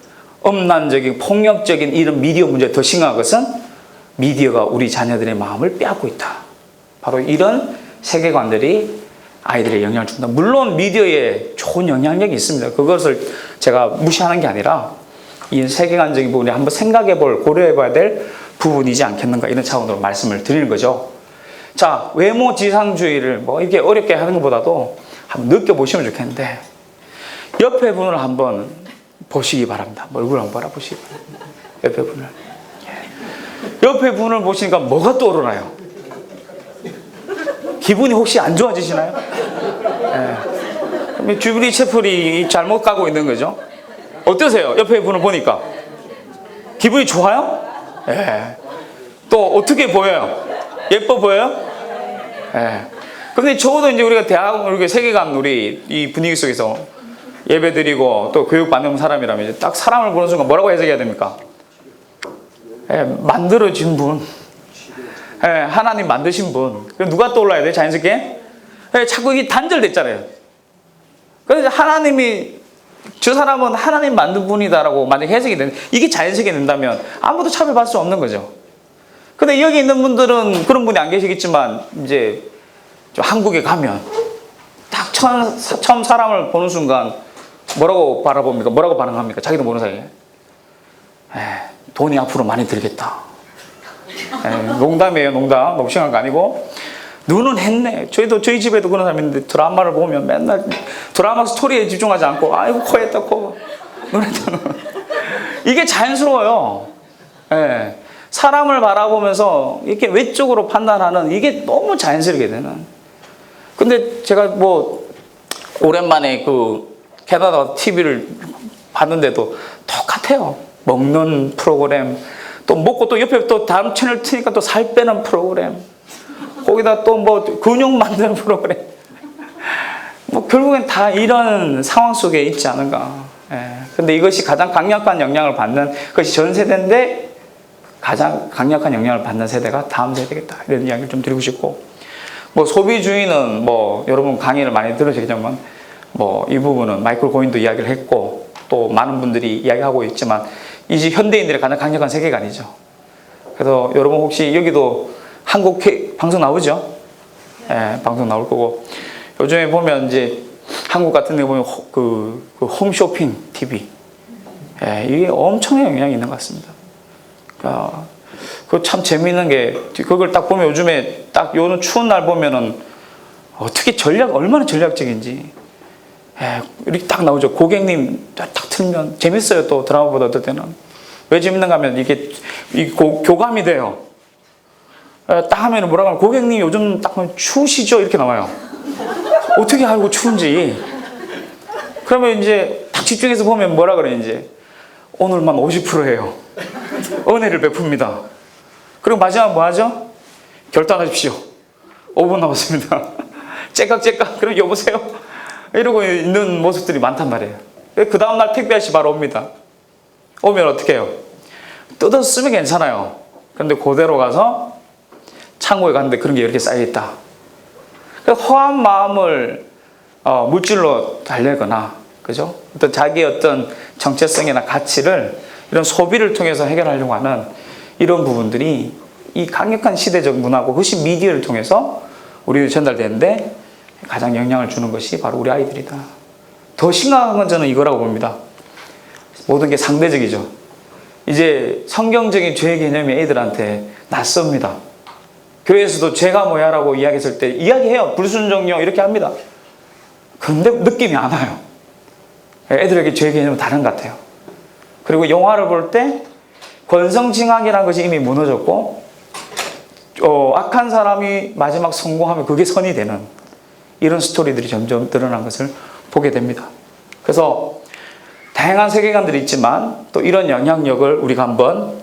음란적인, 폭력적인 이런 미디어 문제가 더 심각한 것은 미디어가 우리 자녀들의 마음을 빼앗고 있다. 바로 이런 세계관들이 아이들의 영향을 준다. 물론 미디어에 좋은 영향력이 있습니다. 그것을 제가 무시하는 게 아니라 이 세계관적인 부분에 한번 생각해 볼, 고려해 봐야 될 부분이지 않겠는가 이런 차원으로 말씀을 드리는 거죠. 자, 외모지상주의를 뭐 이렇게 어렵게 하는 것보다도 한번 느껴보시면 좋겠는데 옆에 분을 한번 보시기 바랍니다. 얼굴 한번 바라보시기 바랍니다. 옆에 분을. 옆에 분을 보시니까 뭐가 떠오르나요? 기분이 혹시 안 좋아지시나요? 주브리 채플이 잘못 가고 있는 거죠. 어떠세요? 옆에 분을 보니까 기분이 좋아요? 또 어떻게 보여요? 예뻐 보여요? 근데 적어도 이제 우리가 대학, 우리가 세계관, 우리 이 분위기 속에서 예배 드리고 또 교육 받는 사람이라면 이제 딱 사람을 보는 순간 뭐라고 해석해야 됩니까? 만들어진 분. 하나님 만드신 분. 누가 떠올라야 돼? 자연스럽게? 자꾸 이게 단절됐잖아요. 그래서 하나님이 저 사람은 하나님 만든 분이다라고 만약 해석이 되는, 이게 자연스럽게 된다면 아무도 차별받을 수 없는 거죠. 근데 여기 있는 분들은 그런 분이 안 계시겠지만 이제 좀 한국에 가면 딱 처음 사람을 보는 순간 뭐라고 바라봅니까? 뭐라고 반응합니까? 자기도 모르는 사이에. 돈이 앞으로 많이 들겠다. 농담이에요, 농담. 너무 심한 거 아니고. 눈은 했네. 저희 집에도 그런 사람이 있는데 드라마를 보면 맨날 드라마 스토리에 집중하지 않고 아이고 코 했다 코. 눈 했다 눈. 이게 자연스러워요. 사람을 바라보면서 이렇게 외적으로 판단하는 이게 너무 자연스럽게 되는. 근데 제가 뭐 오랜만에 그 캐나다 TV를 봤는데도 똑같아요. 먹는 프로그램, 또 먹고 또 옆에 또 다른 채널 트니까 또 살 빼는 프로그램, 거기다 또 뭐 근육 만드는 프로그램. 뭐 결국엔 다 이런 상황 속에 있지 않은가. 근데 이것이 가장 강력한 영향을 받는 것이 전 세대인데 가장 강력한 영향을 받는 세대가 다음 세대겠다. 이런 이야기를 좀 드리고 싶고, 뭐 소비주의는 뭐 여러분 강의를 많이 들으시겠지만 뭐 이 부분은 마이클 고인도 이야기를 했고 또 많은 분들이 이야기하고 있지만 이제 현대인들의 가장 강력한 세계관이죠. 그래서 여러분 혹시 여기도 한국 방송 나오죠? 방송 나올 거고, 요즘에 보면 이제 한국 같은 데 보면 그 홈쇼핑 TV, 이게 엄청난 영향이 있는 것 같습니다. 그 참 재미있는 게 그걸 딱 보면 요즘에 딱 요는 추운 날 보면은 어떻게 얼마나 전략적인지 이렇게 딱 나오죠. 고객님 딱 틀면 재밌어요. 또 드라마보다 어떨 때는 왜 재밌는가 하면 이게 교감이 돼요. 딱 하면 뭐라고 하면 고객님 요즘 딱 보면 추우시죠? 이렇게 나와요. 어떻게 알고 추운지. 그러면 이제 딱 집중해서 보면 뭐라 그래, 이제 오늘만 50%예요. 은혜를 베풉니다. 그리고 마지막 뭐 하죠? 결단하십시오. 5분 남았습니다. 째깍째깍. 그럼 여보세요? 이러고 있는 모습들이 많단 말이에요. 그 다음날 택배 아저씨 바로 옵니다. 오면 어떻게 해요? 뜯어서 쓰면 괜찮아요. 그런데 그대로 가서 창고에 갔는데 그런 게 이렇게 쌓여있다. 허한 마음을 물질로 달래거나, 그죠? 어떤 자기의 어떤 정체성이나 가치를 이런 소비를 통해서 해결하려고 하는 이런 부분들이 이 강력한 시대적 문화고 그것이 미디어를 통해서 우리에게 전달되는데 가장 영향을 주는 것이 바로 우리 아이들이다. 더 심각한 건 저는 이거라고 봅니다. 모든 게 상대적이죠. 이제 성경적인 죄의 개념이 애들한테 낯섭니다. 교회에서도 죄가 뭐야 라고 이야기했을 때 이야기해요. 불순종요 이렇게 합니다. 그런데 느낌이 안 와요. 애들에게 죄의 개념은 다른 것 같아요. 그리고 영화를 볼 때 권성징악이라는 것이 이미 무너졌고 악한 사람이 마지막 성공하면 그게 선이 되는 이런 스토리들이 점점 드러난 것을 보게 됩니다. 그래서 다양한 세계관들이 있지만 또 이런 영향력을 우리가 한번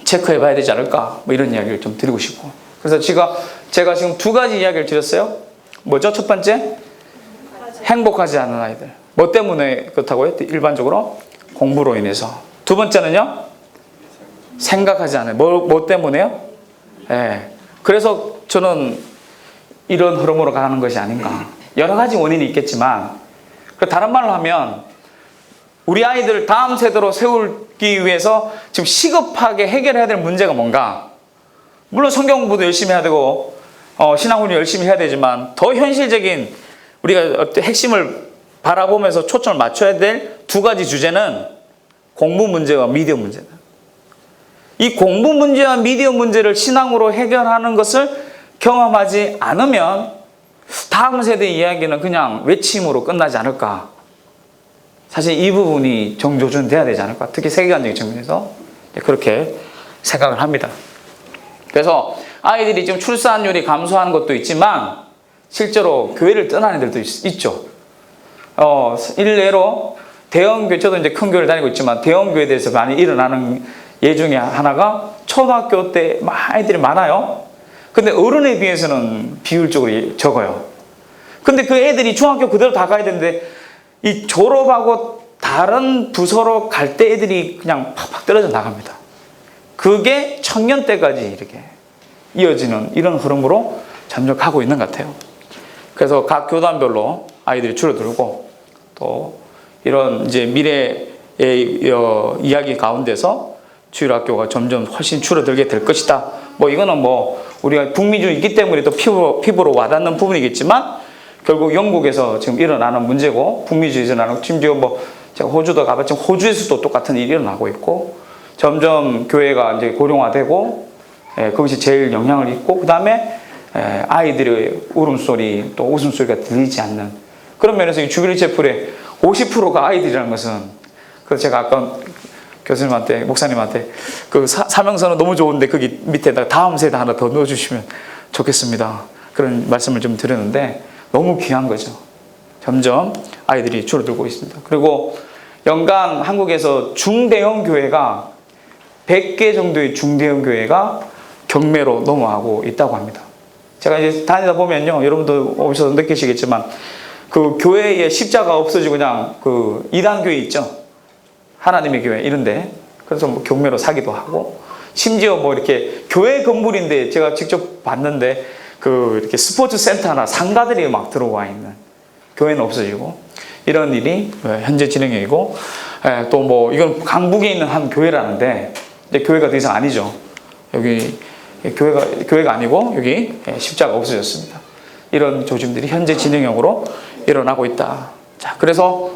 체크해 봐야 되지 않을까, 뭐 이런 이야기를 좀 드리고 싶고. 그래서 제가 지금 두 가지 이야기를 드렸어요. 뭐죠? 첫 번째, 행복하지 않은 아이들. 뭐 때문에 그렇다고요? 일반적으로 공부로 인해서. 두 번째는요, 생각하지 않아요. 뭐 때문에요? 그래서 저는 이런 흐름으로 가는 것이 아닌가. 여러 가지 원인이 있겠지만, 다른 말로 하면 우리 아이들 다음 세대로 세우기 위해서 지금 시급하게 해결해야 될 문제가 뭔가. 물론 성경 공부도 열심히 해야 되고 신앙훈련 열심히 해야 되지만, 더 현실적인 우리가 어떤 핵심을 바라보면서 초점을 맞춰야 될 두 가지 주제는 공부 문제와 미디어 문제다. 이 공부 문제와 미디어 문제를 신앙으로 해결하는 것을 경험하지 않으면 다음 세대 이야기는 그냥 외침으로 끝나지 않을까. 사실 이 부분이 정조준돼야 되지 않을까. 특히 세계관적인 측면에서 그렇게 생각을 합니다. 그래서 아이들이 지금 출산율이 감소하는 것도 있지만 실제로 교회를 떠나는 애들도 있죠. 일례로 대형교회, 저도 이제 큰 교회를 다니고 있지만 대형교회에서 많이 일어나는 예 중에 하나가 초등학교 때 아이들이 많아요. 근데 어른에 비해서는 비율적으로 적어요. 근데 그 애들이 중학교 그대로 다 가야 되는데 이 졸업하고 다른 부서로 갈 때 애들이 그냥 팍팍 떨어져 나갑니다. 그게 청년 때까지 이렇게 이어지는 이런 흐름으로 점점 가고 있는 것 같아요. 그래서 각 교단별로 아이들이 줄어들고 또 이런 이제 미래의 이야기 가운데서 주일학교가 점점 훨씬 줄어들게 될 것이다. 뭐 이거는 뭐 우리가 북미주의이기 때문에 또 피부로 와닿는 부분이겠지만 결국 영국에서 지금 일어나는 문제고 북미주의에서 일어나는, 심지어 뭐 제가 호주도 가봤지만 호주에서도 똑같은 일이 일어나고 있고 점점 교회가 이제 고령화되고 그것이 제일 영향을 입고 그 다음에 아이들의 울음소리 또 웃음소리가 들리지 않는 그런 면에서 이 주빌리 채플의 50%가 아이들이라는 것은, 그래서 제가 아까 교수님한테 목사님한테 그 사명서는 너무 좋은데 거기 밑에다가 다음 세대 하나 더 넣어주시면 좋겠습니다. 그런 말씀을 좀 드렸는데 너무 귀한 거죠. 점점 아이들이 줄어들고 있습니다. 그리고 연간 한국에서 중대형 교회가 100개 정도의 중대형 교회가 경매로 넘어가고 있다고 합니다. 제가 이제 다니다 보면요, 여러분도 오셔서 느끼시겠지만 그 교회에 십자가 없어지고 그냥 그 이단 교회 있죠, 하나님의 교회 이런데, 그래서 뭐 경매로 사기도 하고, 심지어 뭐 이렇게 교회 건물인데 제가 직접 봤는데 그 이렇게 스포츠 센터나 상가들이 막 들어와 있는, 교회는 없어지고 이런 일이 현재 진행형이고, 또 뭐 이건 강북에 있는 한 교회라는데 이제 교회가 더 이상 아니죠. 여기 교회가 아니고 여기 십자가 없어졌습니다. 이런 조짐들이 현재 진행형으로 일어나고 있다. 자, 그래서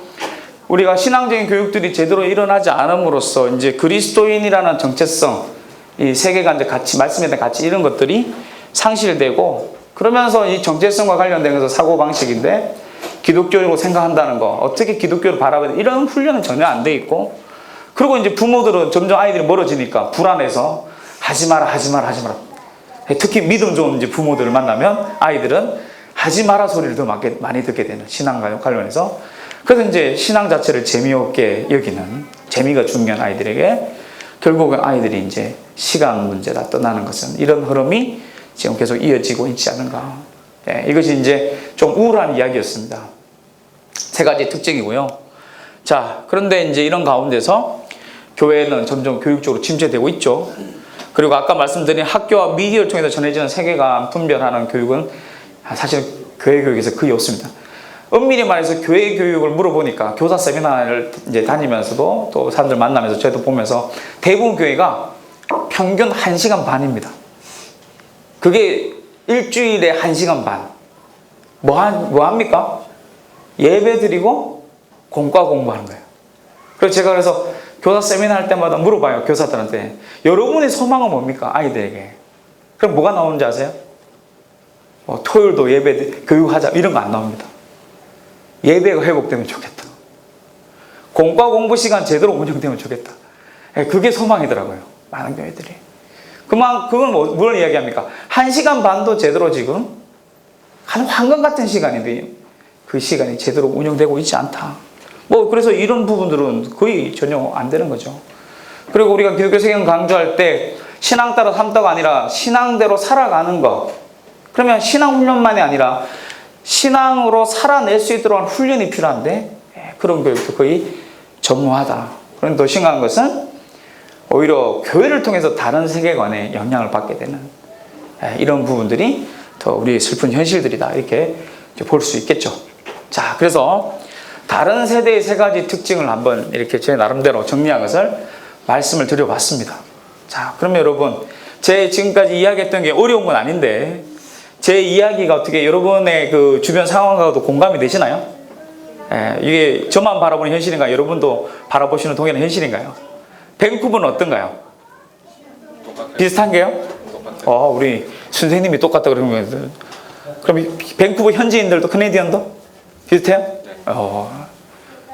우리가 신앙적인 교육들이 제대로 일어나지 않음으로써 이제 그리스도인이라는 정체성, 이 세계관적 가치, 말씀에 대한 가치 이런 것들이 상실되고, 그러면서 이 정체성과 관련된 것은 사고방식인데 기독교로 생각한다는 거, 어떻게 기독교를 바라봐야 돼, 이런 훈련은 전혀 안 돼 있고, 그리고 이제 부모들은 점점 아이들이 멀어지니까 불안해서 하지 마라. 특히 믿음 좋은 이제 부모들을 만나면 아이들은 하지 마라 소리를 더 많이 듣게 되는, 신앙과 관련해서. 그래서 이제 신앙 자체를 재미없게 여기는, 재미가 중요한 아이들에게 결국은 아이들이 이제 시간 문제다 떠나는 것은, 이런 흐름이 지금 계속 이어지고 있지 않은가. 이것이 이제 좀 우울한 이야기였습니다. 세 가지 특징이고요. 자, 그런데 이제 이런 가운데서 교회는 점점 교육적으로 침체되고 있죠. 그리고 아까 말씀드린 학교와 미디어를 통해서 전해지는 세계관 분별하는 교육은 사실 교회 교육에서 거의 없습니다. 엄밀히 말해서 교회 교육을 물어보니까 교사 세미나를 이제 다니면서도 또 사람들 만나면서 저희도 보면서 대부분 교회가 평균 1시간 반입니다. 그게 일주일에 1시간 반. 뭐 합니까? 예배 드리고 공과 공부하는 거예요. 그래서 교사 세미나 할 때마다 물어봐요, 교사들한테. 여러분의 소망은 뭡니까? 아이들에게. 그럼 뭐가 나오는지 아세요? 토요일도 예배 교육하자 이런 거 안 나옵니다. 예배가 회복되면 좋겠다. 공과 공부 시간 제대로 운영되면 좋겠다. 그게 소망이더라고요, 많은 교회들이. 그건 뭘 이야기합니까? 1시간 반도 제대로 지금 한 황금 같은 시간인데 그 시간이 제대로 운영되고 있지 않다. 그래서 이런 부분들은 거의 전혀 안 되는 거죠. 그리고 우리가 기독교 세계관 강조할 때 신앙 따라 삶다가 아니라 신앙대로 살아가는 것. 그러면 신앙 훈련만이 아니라 신앙으로 살아낼 수 있도록 하는 훈련이 필요한데 그런 교육도 거의 전무하다. 그런데 더 심각한 것은 오히려 교회를 통해서 다른 세계관에 영향을 받게 되는 이런 부분들이 더 우리의 슬픈 현실들이다. 이렇게 볼 수 있겠죠. 자, 그래서 다른 세대의 세 가지 특징을 한번 이렇게 제 나름대로 정리한 것을 말씀을 드려봤습니다. 자, 그러면 여러분, 제 지금까지 이야기했던 게 어려운 건 아닌데 제 이야기가 어떻게 여러분의 그 주변 상황과도 공감이 되시나요? 이게 저만 바라보는 현실인가요? 여러분도 바라보시는 동일한 현실인가요? 밴쿠버는 어떤가요? 똑같아요. 비슷한 게요? 똑같아요. 우리 선생님이 똑같다 그러는 거예요. 그럼 밴쿠버 현지인들도 캐네디언도 비슷해요? 네.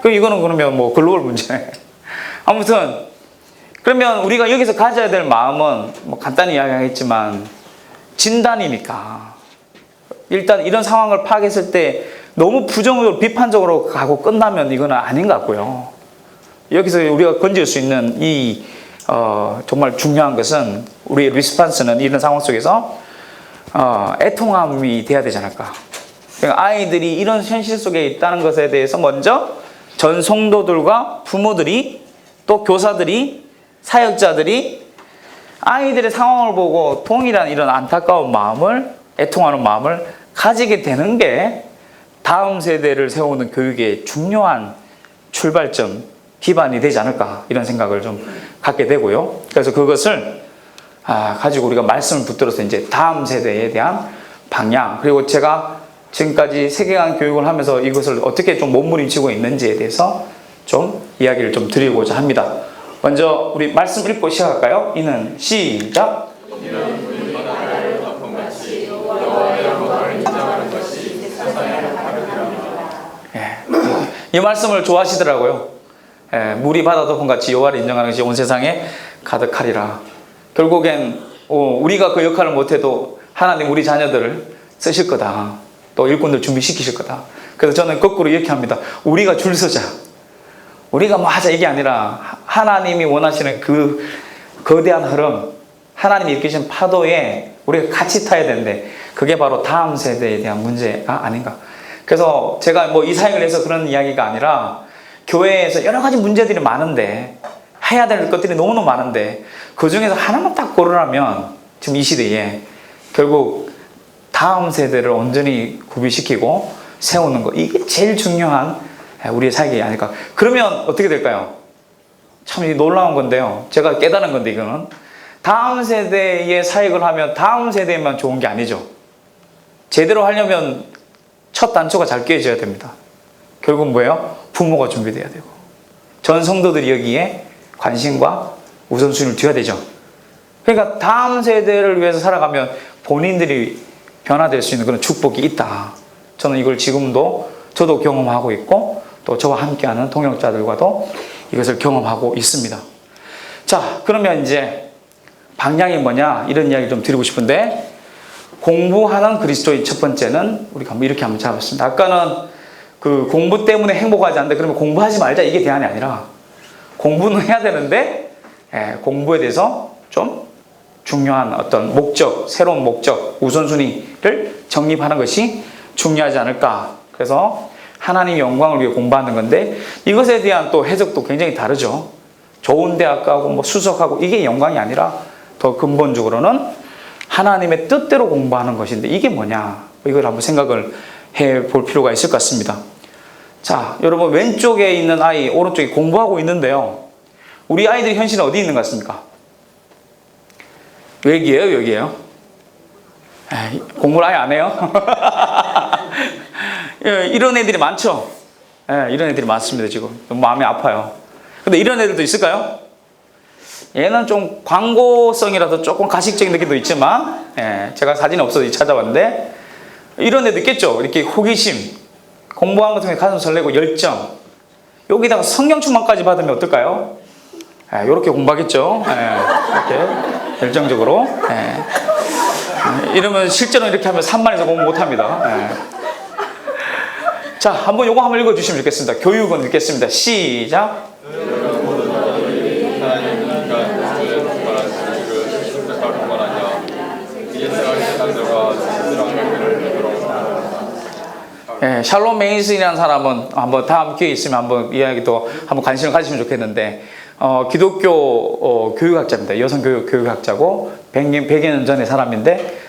그럼 이거는 그러면 뭐 글로벌 문제네. 아무튼 그러면 우리가 여기서 가져야 될 마음은 뭐 간단히 이야기하겠지만 진단이니까 일단 이런 상황을 파악했을 때 너무 부정적으로 비판적으로 가고 끝나면 이거는 아닌 것 같고요. 여기서 우리가 건질 수 있는 이 정말 중요한 것은 우리의 리스판스는 이런 상황 속에서 애통함이 돼야 되지 않을까. 그러니까 아이들이 이런 현실 속에 있다는 것에 대해서 먼저 전 성도들과 부모들이 또 교사들이 사역자들이 아이들의 상황을 보고 동일한 이런 안타까운 마음을 애통하는 마음을 가지게 되는 게 다음 세대를 세우는 교육의 중요한 출발점 기반이 되지 않을까 이런 생각을 좀 갖게 되고요. 그래서 그것을 가지고 우리가 말씀을 붙들어서 이제 다음 세대에 대한 방향 그리고 제가 지금까지 세계관 교육을 하면서 이것을 어떻게 좀 몸부림치고 있는지에 대해서 좀 이야기를 좀 드리고자 합니다. 먼저 우리 말씀 읽고 시작할까요? 이는 시작. 이 말씀을 좋아하시더라고요. 물이 바다 덮은 같이 여호와를 인정하는 것이 온 세상에 가득하리라. 결국엔 우리가 그 역할을 못해도 하나님 우리 자녀들을 쓰실 거다. 또 일꾼들 준비시키실 거다. 그래서 저는 거꾸로 이렇게 합니다. 우리가 줄 서자. 우리가 뭐 하자 이게 아니라 하나님이 원하시는 그 거대한 흐름, 하나님이 이끄신 파도에 우리가 같이 타야 되는데 그게 바로 다음 세대에 대한 문제가 아닌가. 그래서 제가 뭐 이 사역을 해서 그런 이야기가 아니라 교회에서 여러 가지 문제들이 많은데 해야 될 것들이 너무너무 많은데 그 중에서 하나만 딱 고르라면 지금 이 시대에 결국 다음 세대를 온전히 구비시키고 세우는 거 이게 제일 중요한 우리의 사역이 아닐까. 그러면 어떻게 될까요? 참 놀라운 건데요. 제가 깨달은 건데 이거는 다음 세대의 사역을 하면 다음 세대에만 좋은 게 아니죠. 제대로 하려면 첫 단초가 잘 깨져야 됩니다. 결국 뭐예요? 부모가 준비돼야 되고 전 성도들이 여기에 관심과 우선순위를 둬야 되죠. 그러니까 다음 세대를 위해서 살아가면 본인들이 변화될 수 있는 그런 축복이 있다. 저는 이걸 지금도 저도 경험하고 있고 또 저와 함께하는 동역자들과도 이것을 경험하고 있습니다. 자, 그러면 이제 방향이 뭐냐 이런 이야기 좀 드리고 싶은데 공부하는 그리스도의 첫 번째는 우리가 이렇게 한번 잡았습니다. 아까는 그 공부 때문에 행복하지 않는데 그러면 공부하지 말자 이게 대안이 아니라 공부는 해야 되는데 공부에 대해서 좀 중요한 어떤 목적, 새로운 목적, 우선순위를 정립하는 것이 중요하지 않을까. 그래서 하나님의 영광을 위해 공부하는 건데 이것에 대한 또 해석도 굉장히 다르죠. 좋은 대학 가고 뭐 수석하고 이게 영광이 아니라 더 근본적으로는 하나님의 뜻대로 공부하는 것인데 이게 뭐냐 이걸 한번 생각을 해볼 필요가 있을 것 같습니다. 자, 여러분 왼쪽에 있는 아이 오른쪽에 공부하고 있는데요. 우리 아이들의 현실은 어디 있는 것 같습니까? 여기에요? 여기에요? 공부를 아예 안 해요? 이런 애들이 많죠? 이런 애들이 많습니다. 지금 마음이 아파요. 근데 이런 애들도 있을까요? 얘는 좀 광고성이라서 조금 가식적인 느낌도 있지만 제가 사진이 없어서 찾아봤는데 이런 애도 있겠죠. 이렇게 호기심, 공부하는 것 때문에 가슴 설레고 열정, 여기다가 성경 충만까지 받으면 어떨까요? 이렇게 공부하겠죠. 이렇게 열정적으로. 이러면 실제로 이렇게 하면 산만해서 공부 못합니다. 자, 한번 요거 한번 읽어주시면 좋겠습니다. 교육은 읽겠습니다. 시작. 샬롬 메이슨이라는 사람은 한번 다음 기회 있으면 한번 이야기도 한번 관심을 가지시면 좋겠는데, 기독교 교육학자입니다. 여성 교육학자고 100여 년 전의 사람인데,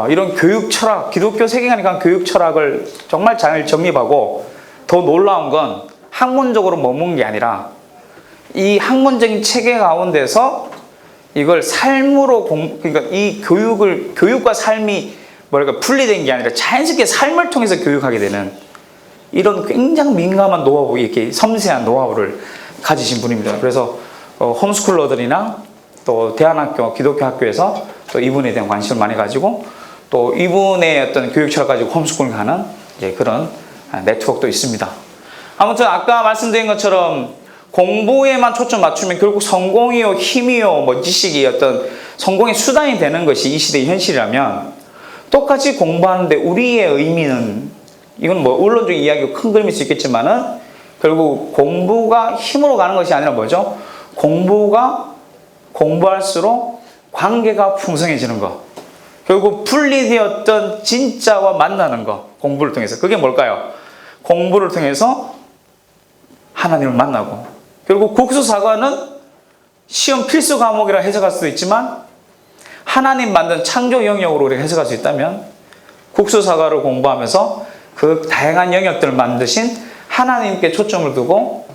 이런 교육 철학, 기독교 세계관에 관한 교육 철학을 정말 잘 정립하고, 더 놀라운 건 학문적으로 머문 게 아니라 이 학문적인 체계 가운데서 이걸 삶으로 그러니까 이 교육과 삶이 분리된 게 아니라 자연스럽게 삶을 통해서 교육하게 되는 이런 굉장히 민감한 노하우, 이렇게 섬세한 노하우를 가지신 분입니다. 그래서 홈스쿨러들이나 또 대안학교, 기독교 학교에서 또 이분에 대한 관심을 많이 가지고, 또 이분의 어떤 교육 철학 가지고 홈스쿨을 하는 그런 네트워크도 있습니다. 아무튼 아까 말씀드린 것처럼 공부에만 초점 맞추면 결국 성공이요, 힘이요, 지식이 어떤 성공의 수단이 되는 것이 이 시대의 현실이라면, 똑같이 공부하는데 우리의 의미는, 이건 원론적인 이야기고 큰 그림일 수 있겠지만은, 결국 공부가 힘으로 가는 것이 아니라 뭐죠? 공부가 공부할수록 관계가 풍성해지는 것. 결국 분리되었던 진짜와 만나는 것. 공부를 통해서. 그게 뭘까요? 공부를 통해서 하나님을 만나고, 결국 국수사과는 시험 필수 과목이라 해석할 수도 있지만, 하나님 만든 창조 영역으로 우리가 해석할 수 있다면, 국수사과를 공부하면서 그 다양한 영역들을 만드신 하나님께 초점을 두고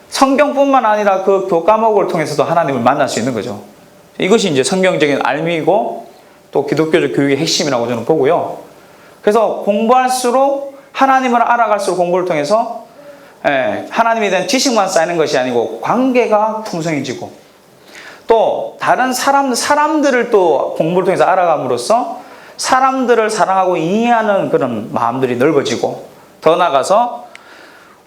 성경뿐만 아니라 그 교과목을 통해서도 하나님을 만날 수 있는 거죠. 이것이 이제 성경적인 알미고 또 기독교적 교육의 핵심이라고 저는 보고요. 그래서 공부할수록 하나님을 알아갈수록 공부를 통해서 하나님에 대한 지식만 쌓이는 것이 아니고 관계가 풍성해지고, 또 다른 사람들을 또 공부를 통해서 알아감으로써 사람들을 사랑하고 이해하는 그런 마음들이 넓어지고, 더 나아가서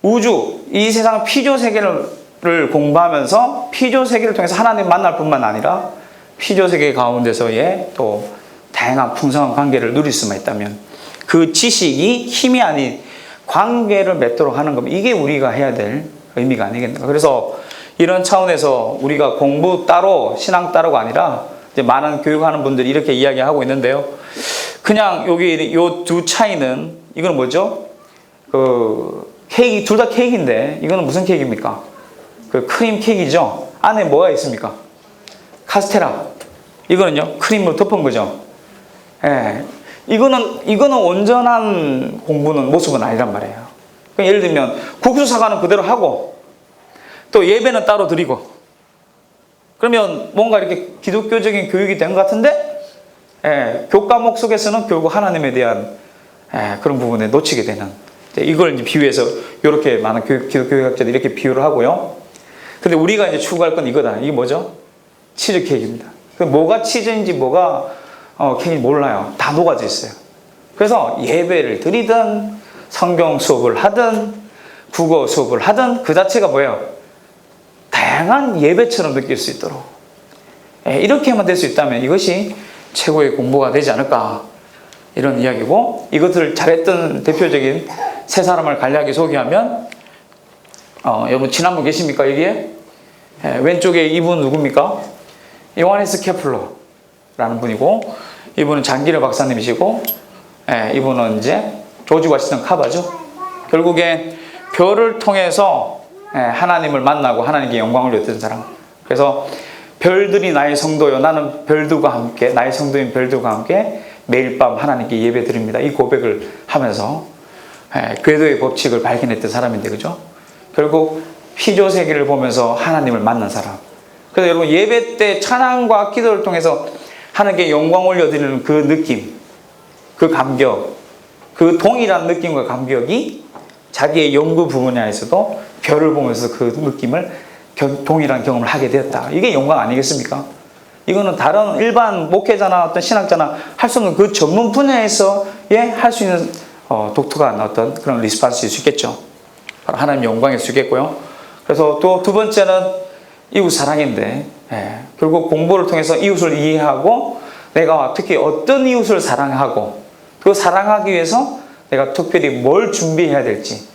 우주, 이 세상 피조 세계를 공부하면서 피조 세계를 통해서 하나님 만날 뿐만 아니라 피조 세계 가운데서의 또 다양한 풍성한 관계를 누릴 수만 있다면, 그 지식이 힘이 아닌 관계를 맺도록 하는 겁니다. 이게 우리가 해야 될 의미가 아니겠는가. 그래서 이런 차원에서 우리가 공부 따로, 신앙 따로가 아니라 이제 많은 교육하는 분들이 이렇게 이야기하고 있는데요. 그냥 여기 요 두 차이는, 이거는 뭐죠? 케이크, 둘 다 케이크인데, 이거는 무슨 케이크입니까? 크림 케이크죠? 안에 뭐가 있습니까? 카스테라. 이거는요, 크림으로 덮은 거죠. 이거는 온전한 공부는 모습은 아니란 말이에요. 예를 들면, 국수사과는 그대로 하고, 또 예배는 따로 드리고, 그러면 뭔가 이렇게 기독교적인 교육이 된 것 같은데, 교과목 속에서는 결국 하나님에 대한 그런 부분에 놓치게 되는, 이걸 이제 비유해서 이렇게 많은 기독교학자들이 이렇게 비유를 하고요. 근데 우리가 이제 추구할 건 이거다. 이게 뭐죠? 치즈 케이크입니다. 뭐가 치즈인지 뭐가 케이크인지 몰라요. 다 녹아져 있어요. 그래서 예배를 드리든 성경 수업을 하든 국어 수업을 하든 그 자체가 뭐예요? 다양한 예배처럼 느낄 수 있도록 이렇게만 될 수 있다면 이것이 최고의 공부가 되지 않을까, 이런 이야기고, 이것들을 잘했던 대표적인 세 사람을 간략하게 소개하면, 여러분 지난번 계십니까 여기에? 왼쪽에 이분 누굽니까? 요하네스 케플러라는 분이고, 이분은 장기를 박사님이시고, 이분은 이제 조지 워싱턴 카바죠. 결국에 별을 통해서 하나님을 만나고 하나님께 영광을 얻던 사람. 그래서 별들이 나의 성도요, 나는 별들과 함께, 나의 성도인 별들과 함께 매일 밤 하나님께 예배 드립니다. 이 고백을 하면서 궤도의 법칙을 발견했던 사람인데, 그죠? 결국 피조 세계를 보면서 하나님을 만난 사람. 그래서 여러분 예배 때 찬양과 기도를 통해서 하나님께 영광 올려드리는 그 느낌, 그 감격, 그 동일한 느낌과 감격이 자기의 연구 분야에서도 별을 보면서 그 느낌을 동일한 경험을 하게 되었다. 이게 영광 아니겠습니까? 이거는 다른 일반 목회자나 어떤 신학자나 할 수 없는 그 전문 분야에서의 할 수 있는 독특한 어떤 그런 리스판스일 수 있겠죠. 바로 하나님 영광일 수 있겠고요. 그래서 또 두 번째는 이웃 사랑인데, 결국 공부를 통해서 이웃을 이해하고 내가 특히 어떤 이웃을 사랑하고 그 사랑하기 위해서 내가 특별히 뭘 준비해야 될지.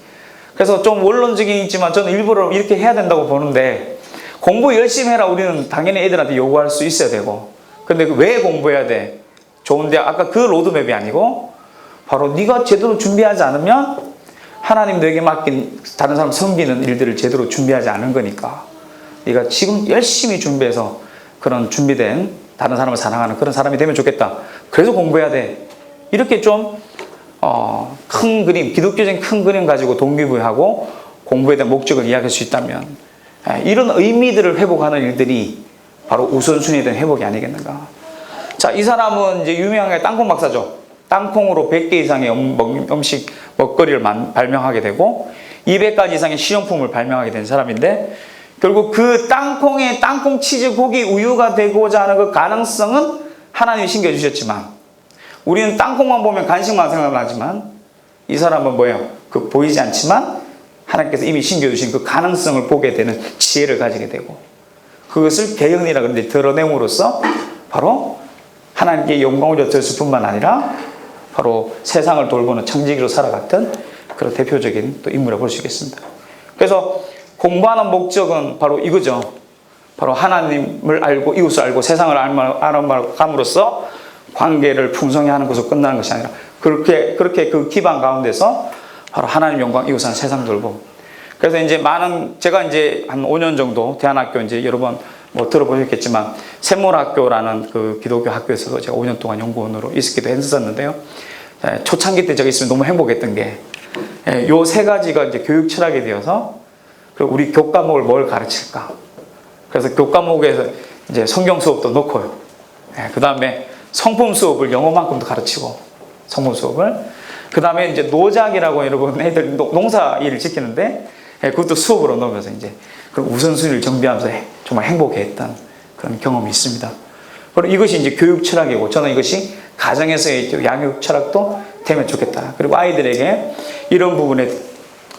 그래서 좀 원론적이긴 있지만 저는 일부러 이렇게 해야 된다고 보는데, 공부 열심히 해라 우리는 당연히 애들한테 요구할 수 있어야 되고, 근데 왜 공부해야 돼? 좋은데 아까 그 로드맵이 아니고 바로 네가 제대로 준비하지 않으면 하나님 너에게 맡긴 다른 사람 섬기는 일들을 제대로 준비하지 않은 거니까 네가 지금 열심히 준비해서 그런 준비된 다른 사람을 사랑하는 그런 사람이 되면 좋겠다. 그래서 공부해야 돼. 이렇게 좀 큰 그림, 기독교적인 큰 그림 가지고 동기부여하고 공부에 대한 목적을 이야기할 수 있다면, 이런 의미들을 회복하는 일들이 바로 우선순위에 대한 회복이 아니겠는가. 자, 이 사람은 이제 유명하게 땅콩 박사죠. 땅콩으로 100개 이상의 음식, 먹거리를 발명하게 되고 200가지 이상의 실용품을 발명하게 된 사람인데, 결국 그 땅콩에 땅콩, 치즈, 고기, 우유가 되고자 하는 그 가능성은 하나님이 신겨주셨지만, 우리는 땅콩만 보면 간식만 생각나지만 이 사람은 뭐예요? 그 보이지 않지만 하나님께서 이미 신겨주신 그 가능성을 보게 되는 지혜를 가지게 되고, 그것을 개혁이라 그런데 드러냄으로써 바로 하나님께 영광을 여겼을 뿐만 아니라 바로 세상을 돌보는 청지기로 살아갔던 그런 대표적인 또 인물을 볼 수 있겠습니다. 그래서 공부하는 목적은 바로 이거죠. 바로 하나님을 알고 이웃을 알고 세상을 알아감으로써 관계를 풍성히 하는 것으로 끝나는 것이 아니라 그렇게 그 기반 가운데서 바로 하나님 영광, 이웃은 세상 돌보. 그래서 이제 제가 이제 한 5년 정도 대안학교 이제 여러 번 들어보셨겠지만 샘물학교라는 그 기독교 학교에서도 제가 5년 동안 연구원으로 있었기도 했었는데요. 초창기 때 제가 있으면 너무 행복했던 게 요 세 가지가 이제 교육 철학이 되어서, 그리고 우리 교과목을 뭘 가르칠까. 그래서 교과목에서 이제 성경 수업도 넣고요. 그 다음에 성품 수업을 영어만큼도 가르치고, 성품 수업을. 그 다음에 이제 노작이라고 여러분 애들 농사 일을 지키는데 그것도 수업으로 넣으면서 이제 그런 우선순위를 정비하면서 정말 행복해했던 그런 경험이 있습니다. 그리고 이것이 이제 교육 철학이고, 저는 이것이 가정에서의 양육 철학도 되면 좋겠다. 그리고 아이들에게 이런 부분에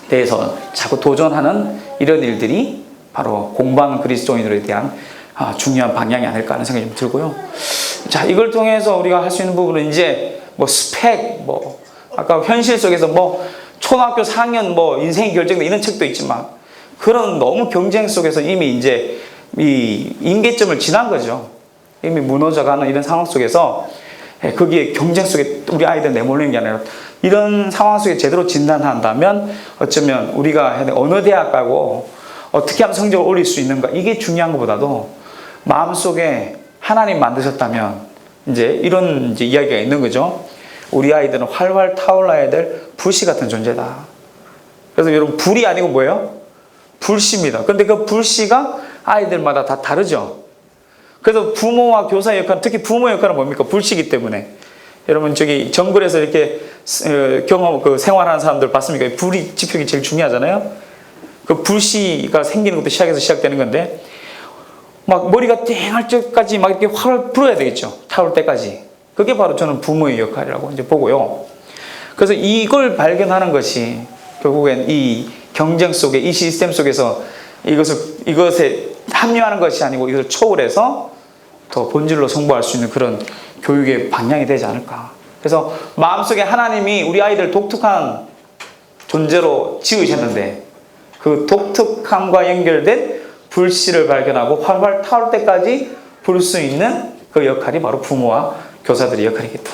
대해서 자꾸 도전하는 이런 일들이 바로 공부하는 그리스도인으로에 대한 중요한 방향이 아닐까 하는 생각이 좀 들고요. 자, 이걸 통해서 우리가 할 수 있는 부분은 이제 스펙, 아까 현실 속에서 초등학교 4학년 인생이 결정된 이런 책도 있지만, 그런 너무 경쟁 속에서 이미 이제 이 임계점을 지난 거죠. 이미 무너져가는 이런 상황 속에서 거기에 경쟁 속에 우리 아이들 내몰리는 게 아니라 이런 상황 속에 제대로 진단한다면 어쩌면 우리가 해야 돼. 어느 대학 가고 어떻게 하면 성적을 올릴 수 있는가, 이게 중요한 것보다도 마음속에 하나님 만드셨다면 이제 이런 이제 이야기가 있는 거죠. 우리 아이들은 활활 타올라야 될 불씨 같은 존재다. 그래서 여러분, 불이 아니고 뭐예요? 불씨입니다. 그런데 그 불씨가 아이들마다 다 다르죠. 그래서 부모와 교사의 역할은, 특히 부모의 역할은 뭡니까? 불씨이기 때문에. 여러분, 저기 정글에서 이렇게 생활하는 사람들 봤습니까? 불이 지표기 제일 중요하잖아요. 그 불씨가 생기는 것도 시작해서 시작되는 건데, 머리가 땡할 때까지 이렇게 활을 불어야 되겠죠. 타올 때까지. 그게 바로 저는 부모의 역할이라고 이제 보고요. 그래서 이걸 발견하는 것이 결국엔 이 경쟁 속에, 이 시스템 속에서 이것에 합류하는 것이 아니고 이것을 초월해서 더 본질로 승부할 수 있는 그런 교육의 방향이 되지 않을까. 그래서 마음속에 하나님이 우리 아이들 독특한 존재로 지으셨는데, 그 독특함과 연결된 불씨를 발견하고 활활 타올 때까지 불 수 있는 그 역할이 바로 부모와 교사들의 역할이겠다.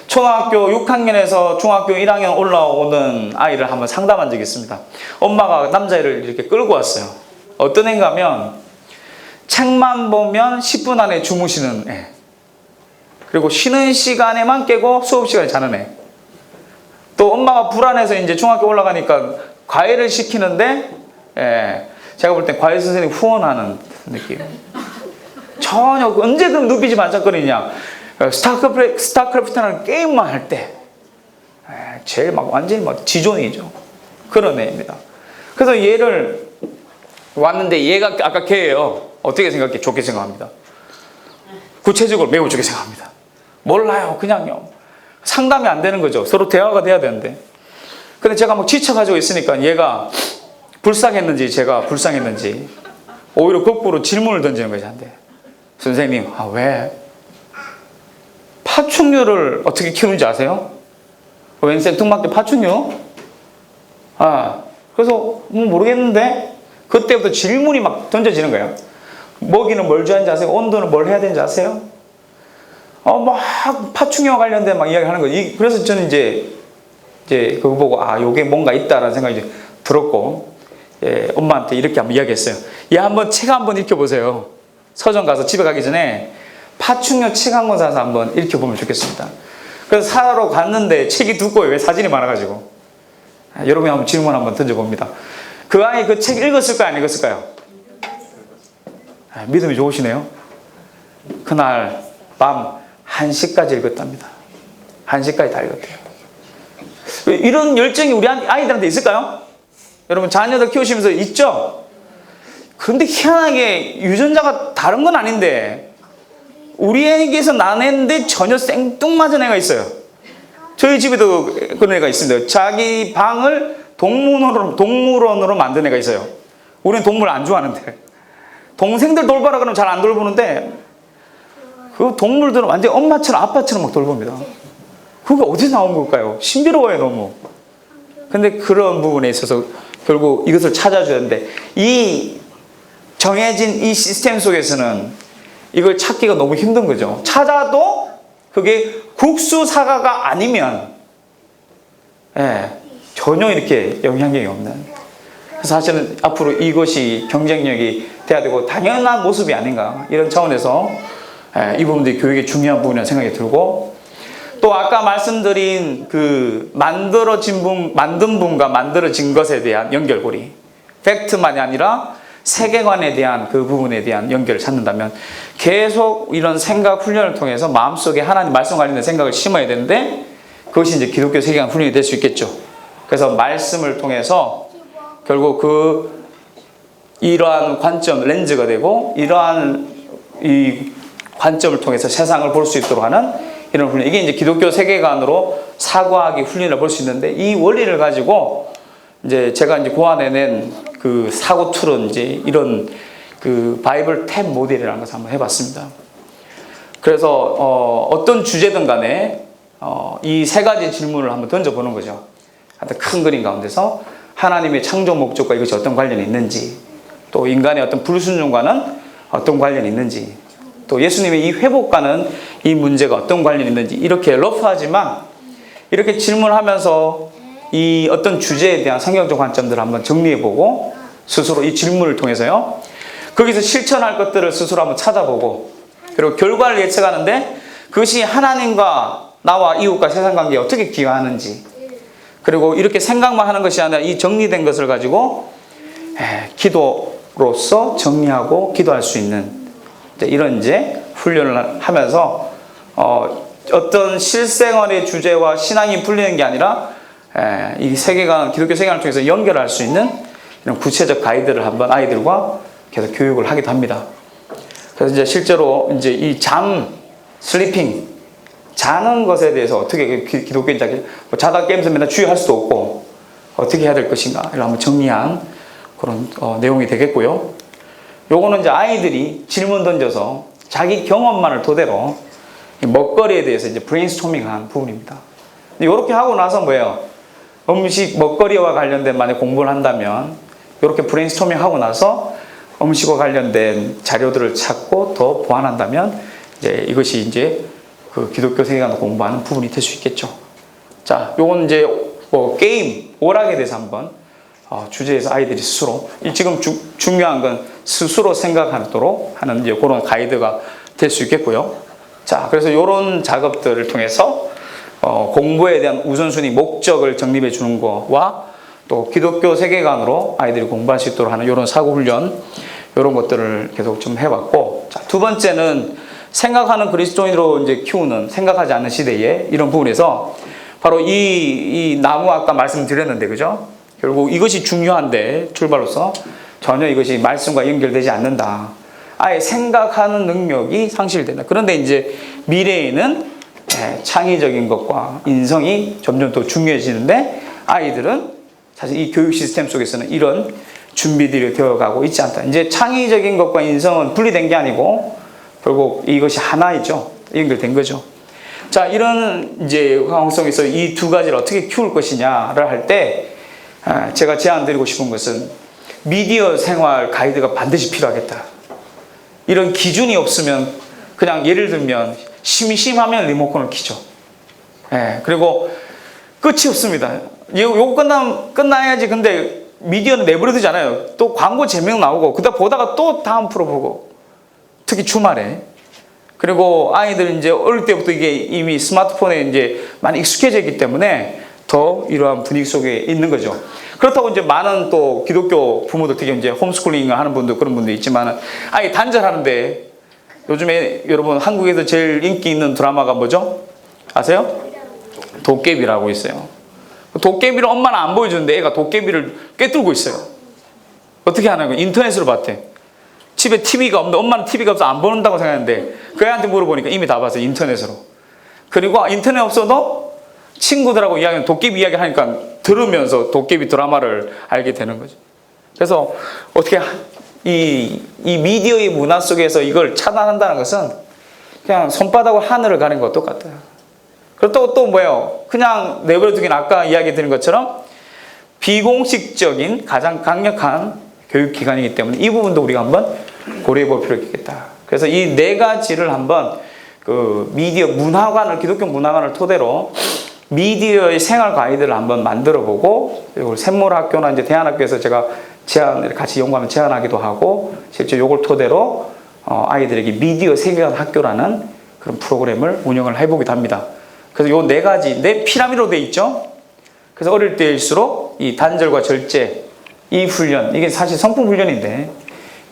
초등학교 6학년에서 중학교 1학년 올라오는 아이를 한번 상담한 적이 있습니다. 엄마가 남자애를 이렇게 끌고 왔어요. 어떤 애인가 하면 책만 보면 10분 안에 주무시는 애, 그리고 쉬는 시간에만 깨고 수업 시간에 자는 애, 또 엄마가 불안해서 이제 중학교 올라가니까 과외를 시키는데 제가 볼 땐 과외 선생님이 후원하는 느낌. 전혀 언제든 눈빛이 반짝거리냐. 스타크래프트라는 게임만 할 때 제일 완전히 지존이죠. 그런 애입니다. 그래서 얘를 왔는데, 얘가 아까 걔예요. 어떻게 생각해? 좋게 생각합니다. 구체적으로 매우 좋게 생각합니다. 몰라요. 그냥요. 상담이 안 되는 거죠. 서로 대화가 돼야 되는데. 근데 제가 지쳐가지고 있으니까 얘가 불쌍했는지 제가 불쌍했는지 오히려 거꾸로 질문을 던지는 거예요, 저한테. 선생님, 왜? 파충류를 어떻게 키우는지 아세요? 웬 생뚱맞게 파충류? 그래서 모르겠는데 그때부터 질문이 막 던져지는 거예요. 먹이는 뭘 줘야 하는지 아세요? 온도는 뭘 해야 되는지 아세요? 막 파충류와 관련된 막 이야기를 하는 거예요. 그래서 저는 이제 그거 보고 요게 뭔가 있다라는 생각이 이제 들었고, 엄마한테 이렇게 한번 이야기했어요. 한번 책 한번 읽혀보세요. 서점 가서 집에 가기 전에 파충류 책 한 권 사서 한번 읽혀보면 좋겠습니다. 그래서 사러 갔는데 책이 두꺼워요. 왜? 사진이 많아가지고. 여러분이 한번 질문 한번 던져봅니다. 그 아이 그 책 읽었을까요? 안 읽었을까요? 믿음이 좋으시네요. 그날 밤 1시까지 읽었답니다. 1시까지 다 읽었대요. 이런 열정이 우리 아이들한테 있을까요? 여러분 자녀들 키우시면서 있죠? 그런데 희한하게 유전자가 다른 건 아닌데 우리 애에게서 난 애인데 전혀 생뚱맞은 애가 있어요. 저희 집에도 그런 애가 있습니다. 자기 방을 동물원으로 만든 애가 있어요. 우리는 동물 안 좋아하는데 동생들 돌봐라 그러면 잘 안 돌보는데 그 동물들은 완전 엄마처럼 아빠처럼 막 돌봅니다. 그게 어디서 나온 걸까요? 신비로워요 너무. 근데 그런 부분에 있어서 결국 이것을 찾아줘야 되는데 이 정해진 이 시스템 속에서는 이걸 찾기가 너무 힘든 거죠. 찾아도 그게 국수 사과가 아니면 전혀 이렇게 영향력이 없는. 그래서 사실은 앞으로 이것이 경쟁력이 돼야 되고 당연한 모습이 아닌가 이런 차원에서 이 부분들이 교육의 중요한 부분이라는 생각이 들고, 또 아까 말씀드린 그 만든 분과 만들어진 것에 대한 연결고리, 팩트만이 아니라 세계관에 대한 그 부분에 대한 연결을 찾는다면 계속 이런 생각 훈련을 통해서 마음속에 하나님 말씀 관련된 생각을 심어야 되는데 그것이 이제 기독교 세계관 훈련이 될 수 있겠죠. 그래서 말씀을 통해서 결국 이러한 관점, 렌즈가 되고 이러한 이 관점을 통해서 세상을 볼 수 있도록 하는 이런 훈련. 이게 이제 기독교 세계관으로 사고하기 훈련을 볼 수 있는데 이 원리를 가지고 이제 제가 이제 고안해낸 그 사고 툴은 이제 이런 그 바이블 탭 모델이라는 것을 한번 해봤습니다. 그래서 어떤 주제든 간에 이 세 가지 질문을 한번 던져보는 거죠. 하여튼 큰 그림 가운데서 하나님의 창조 목적과 이것이 어떤 관련이 있는지, 또 인간의 어떤 불순종과는 어떤 관련이 있는지, 또 예수님의 이 회복과는 이 문제가 어떤 관련이 있는지, 이렇게 러프하지만 이렇게 질문하면서 이 어떤 주제에 대한 성경적 관점들을 한번 정리해보고 스스로 이 질문을 통해서요, 거기서 실천할 것들을 스스로 한번 찾아보고, 그리고 결과를 예측하는데 그것이 하나님과 나와 이웃과 세상 관계에 어떻게 기여하는지, 그리고 이렇게 생각만 하는 것이 아니라 이 정리된 것을 가지고 기도로서 정리하고 기도할 수 있는 이런 이제 훈련을 하면서 어떤 실생활의 주제와 신앙이 풀리는 게 아니라 이 세계관, 기독교 세계관을 통해서 연결할 수 있는 이런 구체적 가이드를 한번 아이들과 계속 교육을 하기도 합니다. 그래서 이제 실제로 이제 이 슬리핑, 자는 것에 대해서 어떻게 기독교인들에게 자다 깨면서 맨날 주의할 수도 없고 어떻게 해야 될 것인가 이걸 한번 정리한 그런 내용이 되겠고요. 요거는 이제 아이들이 질문 던져서 자기 경험만을 토대로 먹거리에 대해서 이제 브레인스토밍한 부분입니다. 이렇게 하고 나서 뭐예요? 음식, 먹거리와 관련된 만약 공부를 한다면 이렇게 브레인스토밍 하고 나서 음식과 관련된 자료들을 찾고 더 보완한다면 이제 이것이 이제 그 기독교 세계관을 공부하는 부분이 될 수 있겠죠. 자, 요건 이제 게임, 오락에 대해서 한번 주제에서 아이들이 스스로 지금 중요한 건 스스로 생각하도록 하는 이제 그런 가이드가 될 수 있겠고요. 자, 그래서 이런 작업들을 통해서 공부에 대한 우선순위, 목적을 정립해 주는 거와 또 기독교 세계관으로 아이들이 공부할 수 있도록 하는 이런 사고 훈련, 이런 것들을 계속 좀 해봤고, 자, 두 번째는 생각하는 그리스도인으로 이제 키우는, 생각하지 않는 시대에 이런 부분에서 바로 이 나무 아까 말씀드렸는데, 그죠? 결국 이것이 중요한데 출발로서 전혀 이것이 말씀과 연결되지 않는다. 아예 생각하는 능력이 상실된다. 그런데 이제 미래에는 창의적인 것과 인성이 점점 더 중요해지는데 아이들은 사실 이 교육 시스템 속에서는 이런 준비들이 되어가고 있지 않다. 이제 창의적인 것과 인성은 분리된 게 아니고 결국 이것이 하나이죠. 연결된 거죠. 자, 이런 이제 화학성에서 이 두 가지를 어떻게 키울 것이냐를 할 때 제가 제안드리고 싶은 것은 미디어 생활 가이드가 반드시 필요하겠다. 이런 기준이 없으면 그냥 예를 들면 심심하면 리모컨을 켜죠. 그리고 끝이 없습니다. 요거 끝나야지. 근데 미디어는 내버려 두잖아요. 또 광고 제목 나오고 그다 보다가 또 다음 프로 보고 특히 주말에. 그리고 아이들 이제 어릴 때부터 이게 이미 스마트폰에 이제 많이 익숙해져 있기 때문에 더 이러한 분위기 속에 있는 거죠. 그렇다고 이제 많은 또 기독교 부모들, 특히 이제 홈스쿨링을 하는 분들 그런 분도 있지만 아예 단절하는데 요즘에 여러분 한국에서 제일 인기 있는 드라마가 뭐죠? 아세요? 도깨비라고 있어요. 도깨비를 엄마는 안 보여주는데 애가 도깨비를 꿰뚫고 있어요. 어떻게 하냐고 인터넷으로 봤대. 집에 TV가 없는데 엄마는 TV가 없어서 안 보는다고 생각했는데 그 애한테 물어보니까 이미 다 봤어요. 인터넷으로. 그리고 인터넷 없어도 친구들하고 이야기하면 도깨비 이야기 하니까 들으면서 도깨비 드라마를 알게 되는 거죠. 그래서 어떻게 이 미디어의 문화 속에서 이걸 차단한다는 것은 그냥 손바닥으로 하늘을 가는 것 똑같아요. 그렇다고 또 뭐예요? 그냥 내버려 두기는 아까 이야기 드린 것처럼 비공식적인 가장 강력한 교육기관이기 때문에 이 부분도 우리가 한번 고려해 볼 필요가 있겠다. 그래서 이 네 가지를 한번 그 미디어 문화관을, 기독교 문화관을 토대로 미디어의 생활 가이드를 한번 만들어 보고, 그리고 샘물학교나 이제 대안학교에서 제가 제안을 같이 연구하면 제안하기도 하고, 실제 요걸 토대로 아이들에게 미디어 세계관 학교라는 그런 프로그램을 운영을 해보기도 합니다. 그래서 요 네 가지, 네 피라미드로 돼 있죠. 그래서 어릴 때일수록 이 단절과 절제, 이 훈련, 이게 사실 성품 훈련인데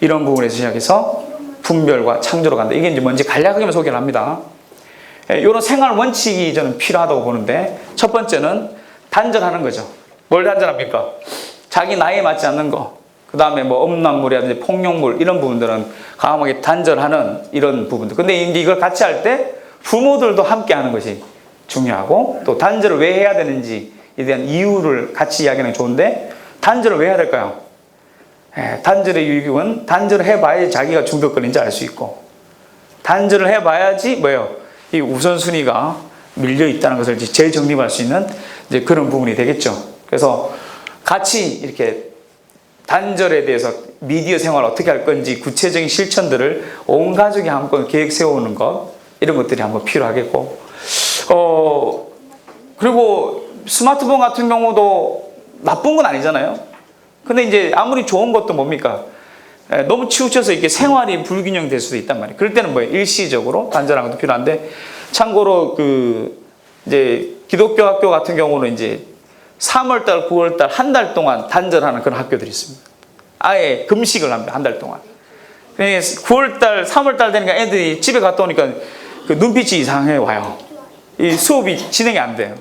이런 부분에서 시작해서 분별과 창조로 간다. 이게 이제 뭔지 간략하게만 소개를 합니다. 이런 생활 원칙이 저는 필요하다고 보는데, 첫 번째는 단절하는 거죠. 뭘 단절합니까? 자기 나이에 맞지 않는 거, 그 다음에 뭐 음란물이라든지 폭력물 이런 부분들은 강하게 단절하는 이런 부분들. 근데 이제 이걸 같이 할 때 부모들도 함께 하는 것이 중요하고, 또 단절을 왜 해야 되는지에 대한 이유를 같이 이야기하는 게 좋은데, 단절을 왜 해야 될까요? 단절의 유익은 단절을 해봐야지 자기가 중독걸린지 알 수 있고, 단절을 해봐야지 뭐예요? 이 우선순위가 밀려 있다는 것을 이제 재정립할 수 있는 이제 그런 부분이 되겠죠. 그래서 같이 이렇게 단절에 대해서 미디어 생활 어떻게 할 건지 구체적인 실천들을 온 가족이 한번 계획 세우는 것, 이런 것들이 한번 필요하겠고, 그리고 스마트폰 같은 경우도 나쁜 건 아니잖아요. 근데 이제 아무리 좋은 것도 뭡니까? 너무 치우쳐서 이렇게 생활이 불균형 될 수도 있단 말이에요. 그럴 때는 뭐예요? 일시적으로 단절하는 것도 필요한데, 참고로 이제 기독교 학교 같은 경우는 이제 3월달, 9월달 한 달 동안 단절하는 그런 학교들이 있습니다. 아예 금식을 합니다. 한 달 동안. 9월달, 3월달 되니까 애들이 집에 갔다 오니까 그 눈빛이 이상해 와요. 이 수업이 진행이 안 돼요.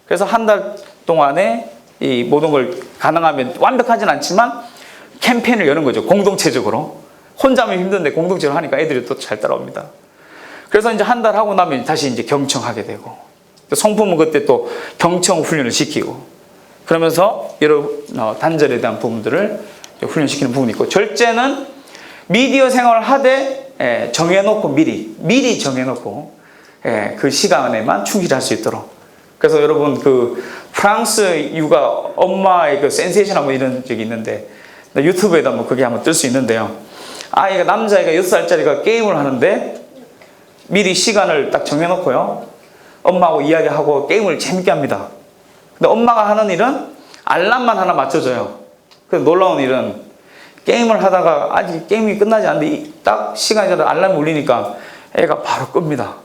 그래서 한 달 동안에 이 모든 걸 가능하면 완벽하진 않지만 캠페인을 여는 거죠. 공동체적으로. 혼자 하면 힘든데 공동체로 하니까 애들이 또 잘 따라옵니다. 그래서 이제 한 달 하고 나면 다시 이제 경청하게 되고, 성품은 그때 또 경청 훈련을 시키고, 그러면서 여러 단절에 대한 부분들을 훈련시키는 부분이 있고, 절제는 미디어 생활을 하되 정해놓고 미리 정해놓고 그 시간에만 충실할 수 있도록. 그래서 여러분 그 프랑스 육아 엄마의 그 센세이션 한번 이런 적이 있는데, 유튜브에다 뭐 그게 한번 뜰 수 있는데요. 아이가, 남자애가 6살짜리가 게임을 하는데 미리 시간을 딱 정해놓고요, 엄마하고 이야기하고 게임을 재밌게 합니다. 근데 엄마가 하는 일은 알람만 하나 맞춰줘요. 그래서 놀라운 일은 게임을 하다가 아직 게임이 끝나지 않는데 딱 시간이 지나서 알람이 울리니까 애가 바로 끕니다.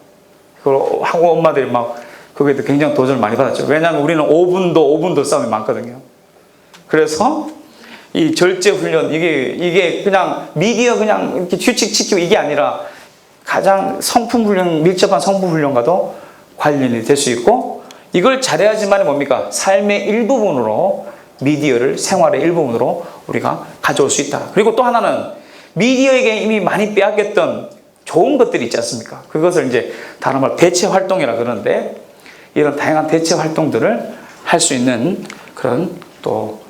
그걸 하고 엄마들이 막 그거에 굉장히 도전을 많이 받았죠. 왜냐하면 우리는 5분도 싸움이 많거든요. 그래서 이 절제 훈련, 이게 그냥 미디어 그냥 이렇게 규칙 지키고 이게 아니라 가장 성품 훈련, 밀접한 성품 훈련과도 관련이 될 수 있고, 이걸 잘해야지만 뭡니까? 삶의 일부분으로, 미디어를 생활의 일부분으로 우리가 가져올 수 있다. 그리고 또 하나는 미디어에게 이미 많이 빼앗겼던 좋은 것들이 있지 않습니까? 그것을 이제 다른 말 대체 활동이라 그러는데, 이런 다양한 대체 활동들을 할 수 있는 그런 또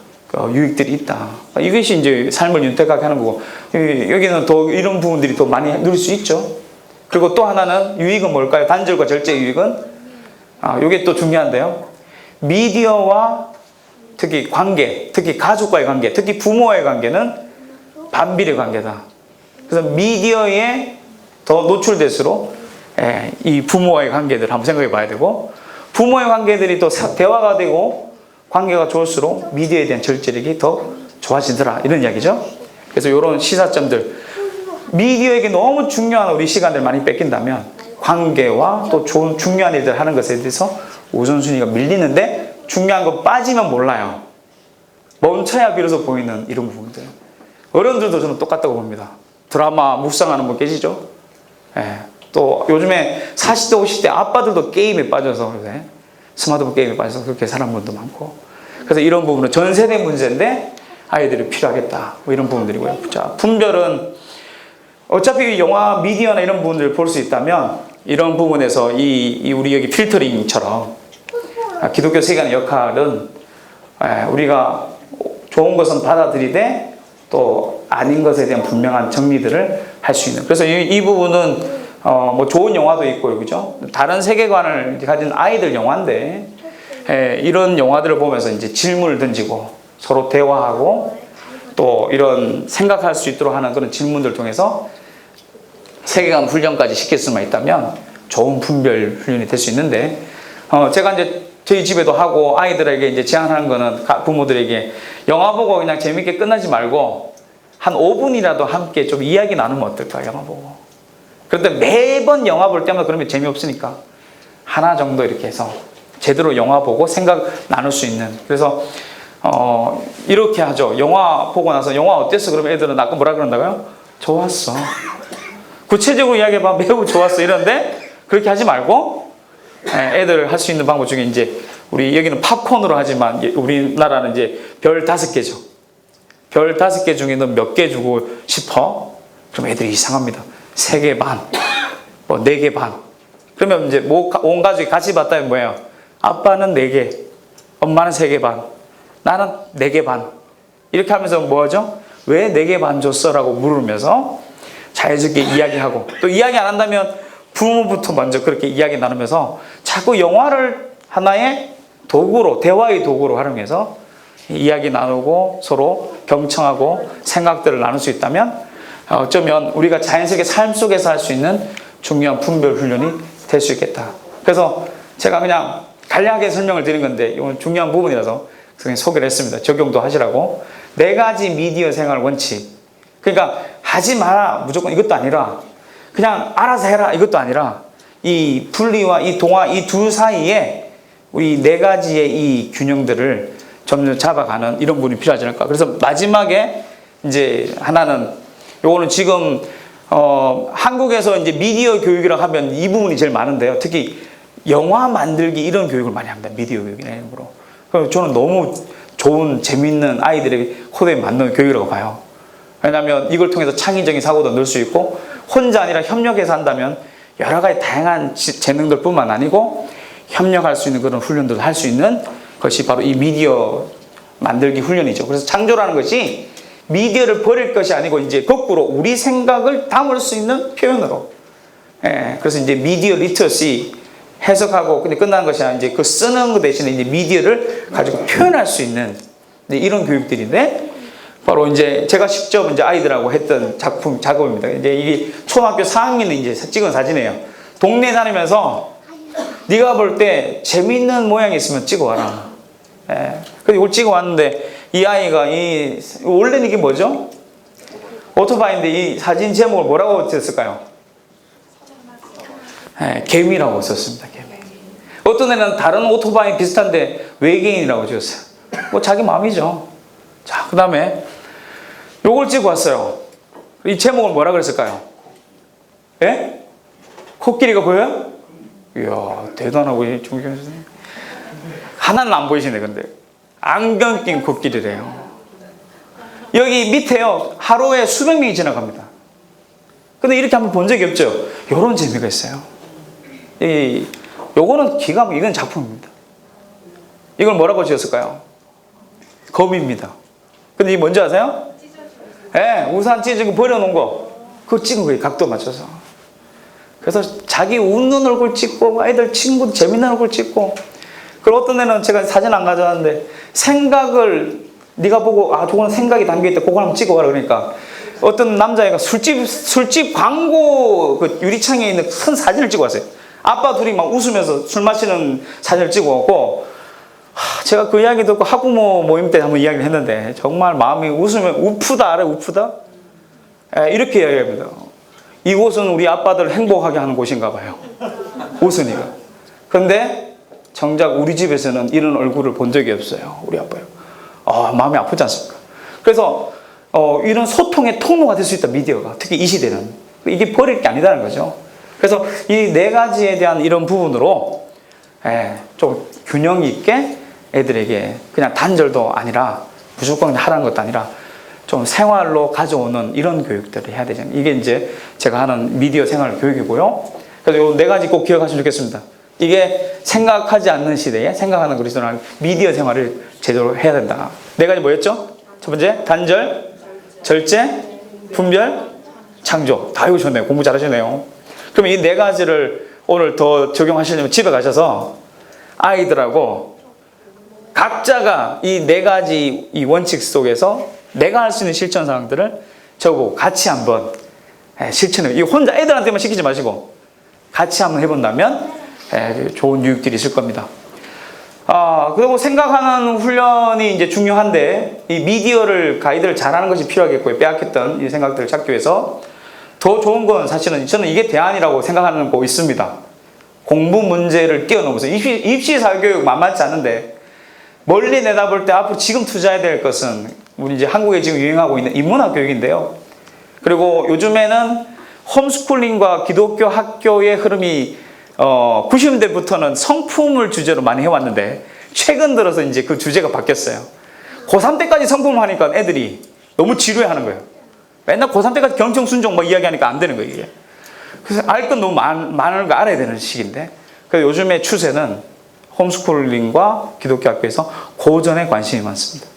유익들이 있다. 이것이 이제 삶을 윤택하게 하는 거고, 여기는 더 이런 부분들이 더 많이 누릴 수 있죠. 그리고 또 하나는 유익은 뭘까요? 단절과 절제 유익은 이게 또 중요한데요. 미디어와 특히 관계, 특히 가족과의 관계, 특히 부모와의 관계는 반비례 관계다. 그래서 미디어에 더 노출될수록 이 부모와의 관계들 한번 생각해 봐야 되고, 부모의 관계들이 또 대화가 되고 관계가 좋을수록 미디어에 대한 절제력이 더 좋아지더라, 이런 이야기죠. 그래서 이런 시사점들, 미디어에게 너무 중요한 우리 시간들 많이 뺏긴다면 관계와 또 좋은 중요한 일들 하는 것에 대해서 우선순위가 밀리는데, 중요한 거 빠지면 몰라요. 멈춰야 비로소 보이는 이런 부분들. 어른들도 저는 똑같다고 봅니다. 드라마 묵상하는 분 계시죠? 또 요즘에 40대 50대 아빠들도 게임에 빠져서 요새 스마트폰 게임에 빠져서 그렇게 사는 분도 많고, 그래서 이런 부분은 전 세대 문제인데 아이들이 필요하겠다, 뭐 이런 부분들이고요. 자, 분별은 어차피 영화 미디어나 이런 부분들을 볼 수 있다면 이런 부분에서 우리 여기 필터링처럼 기독교 세계의 역할은 우리가 좋은 것은 받아들이되 또 아닌 것에 대한 분명한 정리들을 할 수 있는, 그래서 이 부분은 뭐 좋은 영화도 있고, 그죠? 다른 세계관을 가진 아이들 영화인데, 이런 영화들을 보면서 이제 질문을 던지고 서로 대화하고 또 이런 생각할 수 있도록 하는 그런 질문들을 통해서 세계관 훈련까지 시킬 수만 있다면 좋은 분별 훈련이 될 수 있는데, 제가 이제 저희 집에도 하고 아이들에게 이제 제안하는 거는 부모들에게 영화 보고 그냥 재밌게 끝나지 말고 한 5분이라도 함께 좀 이야기 나누면 어떨까, 영화 보고. 그런데 매번 영화 볼 때마다 그러면 재미없으니까 하나 정도 이렇게 해서 제대로 영화 보고 생각 나눌 수 있는, 그래서 이렇게 하죠. 영화 보고 나서 영화 어땠어? 그러면 애들은 아까 뭐라 그런다고요? 좋았어. 구체적으로 이야기해봐. 매우 좋았어. 이런데 그렇게 하지 말고 애들 할 수 있는 방법 중에 이제 우리 여기는 팝콘으로 하지만 우리나라는 이제 별 5개죠. 별 5개 중에 너 몇 개 주고 싶어? 그럼 애들이 이상합니다. 3개 반, 뭐 4개 반. 그러면 이제 온 가족이 같이 봤다면 뭐예요? 아빠는 4개, 엄마는 3개 반, 나는 4개 반. 이렇게 하면서 뭐죠? 왜 4개 반 줬어? 라고 물으면서 자연스럽게 이야기하고, 또 이야기 안 한다면 부모부터 먼저 그렇게 이야기 나누면서 자꾸 영화를 하나의 도구로, 대화의 도구로 활용해서 이야기 나누고 서로 경청하고 생각들을 나눌 수 있다면 어쩌면 우리가 자연스럽게 삶 속에서 할 수 있는 중요한 분별 훈련이 될 수 있겠다. 그래서 제가 그냥 간략하게 설명을 드린 건데 이건 중요한 부분이라서 그냥 소개를 했습니다. 적용도 하시라고. 4가지 미디어 생활 원칙. 그러니까 하지 마라 무조건 이것도 아니라, 그냥 알아서 해라 이것도 아니라, 이 분리와 이 동화, 이 둘 사이에 우리 4가지의 이 균형들을 점점 잡아가는 이런 부분이 필요하지 않을까. 그래서 마지막에 이제 하나는, 요거는 지금 한국에서 이제 미디어 교육이라고 하면 이 부분이 제일 많은데요. 특히 영화 만들기 이런 교육을 많이 합니다. 미디어 교육이나 이런 거로. 그래서 저는 너무 좋은 재미있는 아이들의 호대에 맞는 교육이라고 봐요. 왜냐하면 이걸 통해서 창의적인 사고도 늘 수 있고, 혼자 아니라 협력해서 한다면 여러 가지 다양한 재능들 뿐만 아니고 협력할 수 있는 그런 훈련들도 할 수 있는 것이 바로 이 미디어 만들기 훈련이죠. 그래서 창조라는 것이 미디어를 버릴 것이 아니고 이제 거꾸로 우리 생각을 담을 수 있는 표현으로. 그래서 이제 미디어 리터시 해석하고 근데 끝나는 것이 아니라 이제 그 쓰는 것 대신에 이제 미디어를 가지고 표현할 수 있는 이런 교육들인데, 바로 이제 제가 직접 이제 아이들하고 했던 작업입니다. 이제 이게 초등학교 4학년에 이제 찍은 사진이에요. 동네 다니면서 네가 볼 때 재밌는 모양이 있으면 찍어와라. 그래서 이걸 찍어왔는데 이 아이가 원래는 이게 뭐죠? 오토바이인데 이 사진 제목을 뭐라고 썼을까요? 개미라고 썼습니다. 개미. 어떤 애는 다른 오토바이 비슷한데 외계인이라고 지었어요. 뭐 자기 마음이죠. 자, 그 다음에 요걸 찍어 왔어요. 이 제목을 뭐라 그랬을까요? 예? 코끼리가 보여요? 이야, 대단하고 존경하시네. 하나는 안 보이시네, 근데. 안경 낀 코끼리래요. 여기 밑에요, 하루에 수백 명이 지나갑니다. 근데 이렇게 한번 본 적이 없죠? 요런 재미가 있어요. 요거는 이건 작품입니다. 이걸 뭐라고 지었을까요? 거미입니다. 근데 이게 뭔지 아세요? 예, 우산 찢은 거 버려놓은 거. 그거 찍은 거예요, 각도 맞춰서. 그래서 자기 웃는 얼굴 찍고, 애들 친구 재밌는 얼굴 찍고. 그리고 어떤 애는 제가 사진 안 가져왔는데, 생각을 네가 보고, 아, 저거는 생각이 담겨있다. 그거 한번 찍어봐라. 그러니까. 어떤 남자애가 술집 광고 그 유리창에 있는 큰 사진을 찍어 왔어요. 아빠 둘이 막 웃으면서 술 마시는 사진을 찍어 왔고, 제가 그 이야기 듣고 학부모 모임 때 한번 이야기를 했는데, 정말 마음이 웃으면 우프다, 알아요? 우프다? 예, 이렇게 이야기합니다. 이곳은 우리 아빠들을 행복하게 하는 곳인가 봐요. 웃으니까. 그런데 정작 우리 집에서는 이런 얼굴을 본 적이 없어요. 우리 아빠요. 마음이 아프지 않습니까? 그래서 이런 소통의 통로가 될 수 있다, 미디어가. 특히 이 시대는. 이게 버릴 게 아니다는 거죠. 그래서 이 네 가지에 대한 이런 부분으로 좀 균형 있게 애들에게 그냥 단절도 아니라 무조건 하라는 것도 아니라 좀 생활로 가져오는 이런 교육들을 해야 되잖아요. 이게 이제 제가 하는 미디어 생활 교육이고요. 그래서 요 네 가지 꼭 기억하시면 좋겠습니다. 이게 생각하지 않는 시대에 생각하는 그리스도는 미디어 생활을 제대로 해야 된다. 네 가지 뭐였죠? 첫 번째, 단절, 절제, 분별, 창조. 다 외우셨네요. 공부 잘하시네요. 그럼 이 네 가지를 오늘 더 적용하시려면 집에 가셔서 아이들하고 각자가 이 네 가지 이 원칙 속에서 내가 할 수 있는 실천 사항들을 저보고 같이 한번 실천해요. 이 혼자 애들한테만 시키지 마시고 같이 한번 해본다면 좋은 유익들이 있을 겁니다. 그리고 생각하는 훈련이 이제 중요한데 이 미디어를 가이드를 잘하는 것이 필요하겠고요. 빼앗겼던 이 생각들을 찾기 위해서 더 좋은 건 사실은 저는 이게 대안이라고 생각하는 거 있습니다. 공부 문제를 뛰어넘어서 입시 사교육 만만치 않은데 멀리 내다볼 때 앞으로 지금 투자해야 될 것은 우리 이제 한국에 지금 유행하고 있는 인문학 교육인데요. 그리고 요즘에는 홈스쿨링과 기독교 학교의 흐름이 90년대부터는 성품을 주제로 많이 해왔는데 최근 들어서 이제 그 주제가 바뀌었어요. 고3 때까지 성품을 하니까 애들이 너무 지루해하는 거예요. 맨날 고3 때까지 경청 순종 막 이야기하니까 안 되는 거예요, 이게. 그래서 알 건 너무 많은 거 알아야 되는 시기인데, 그래서 요즘의 추세는 홈스쿨링과 기독교 학교에서 고전에 관심이 많습니다.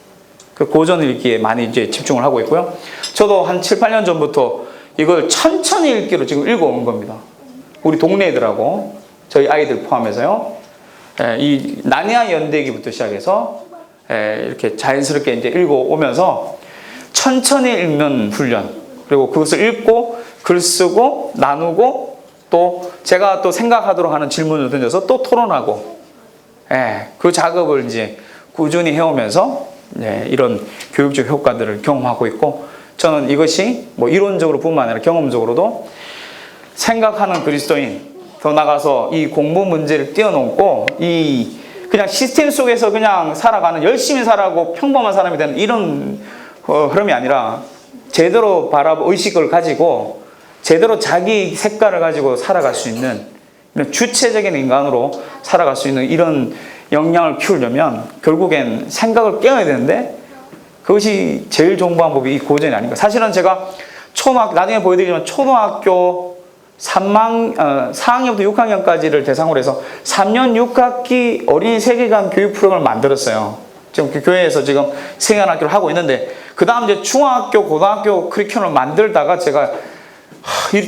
그 고전 읽기에 많이 이제 집중을 하고 있고요. 저도 한 7, 8년 전부터 이걸 천천히 읽기로 지금 읽어온 겁니다. 우리 동네 애들하고 저희 아이들 포함해서요. 이 나니아 연대기부터 시작해서 이렇게 자연스럽게 이제 읽어오면서 천천히 읽는 훈련, 그리고 그것을 읽고 글 쓰고 나누고 또 제가 또 생각하도록 하는 질문을 던져서 또 토론하고 그 작업을 이제 꾸준히 해오면서 이런 교육적 효과들을 경험하고 있고, 저는 이것이 뭐 이론적으로 뿐만 아니라 경험적으로도 생각하는 그리스도인, 더 나가서 이 공부 문제를 뛰어넘고 이 그냥 시스템 속에서 그냥 살아가는, 열심히 살아가고 평범한 사람이 되는 이런 흐름이 아니라 제대로 의식을 가지고 제대로 자기 색깔을 가지고 살아갈 수 있는 이런 주체적인 인간으로 살아갈 수 있는 이런 역량을 키우려면 결국엔 생각을 깨워야 되는데, 그것이 제일 좋은 방법이 이 고전이 아닌가. 사실은 제가 나중에 보여드리지만 초등학교 4학년부터 6학년까지를 대상으로 해서 3년 6학기 어린이 세계관 교육 프로그램을 만들었어요. 지금 그 교회에서 지금 세계관학교를 하고 있는데, 그 다음 이제 중학교, 고등학교 커리큘럼을 만들다가 제가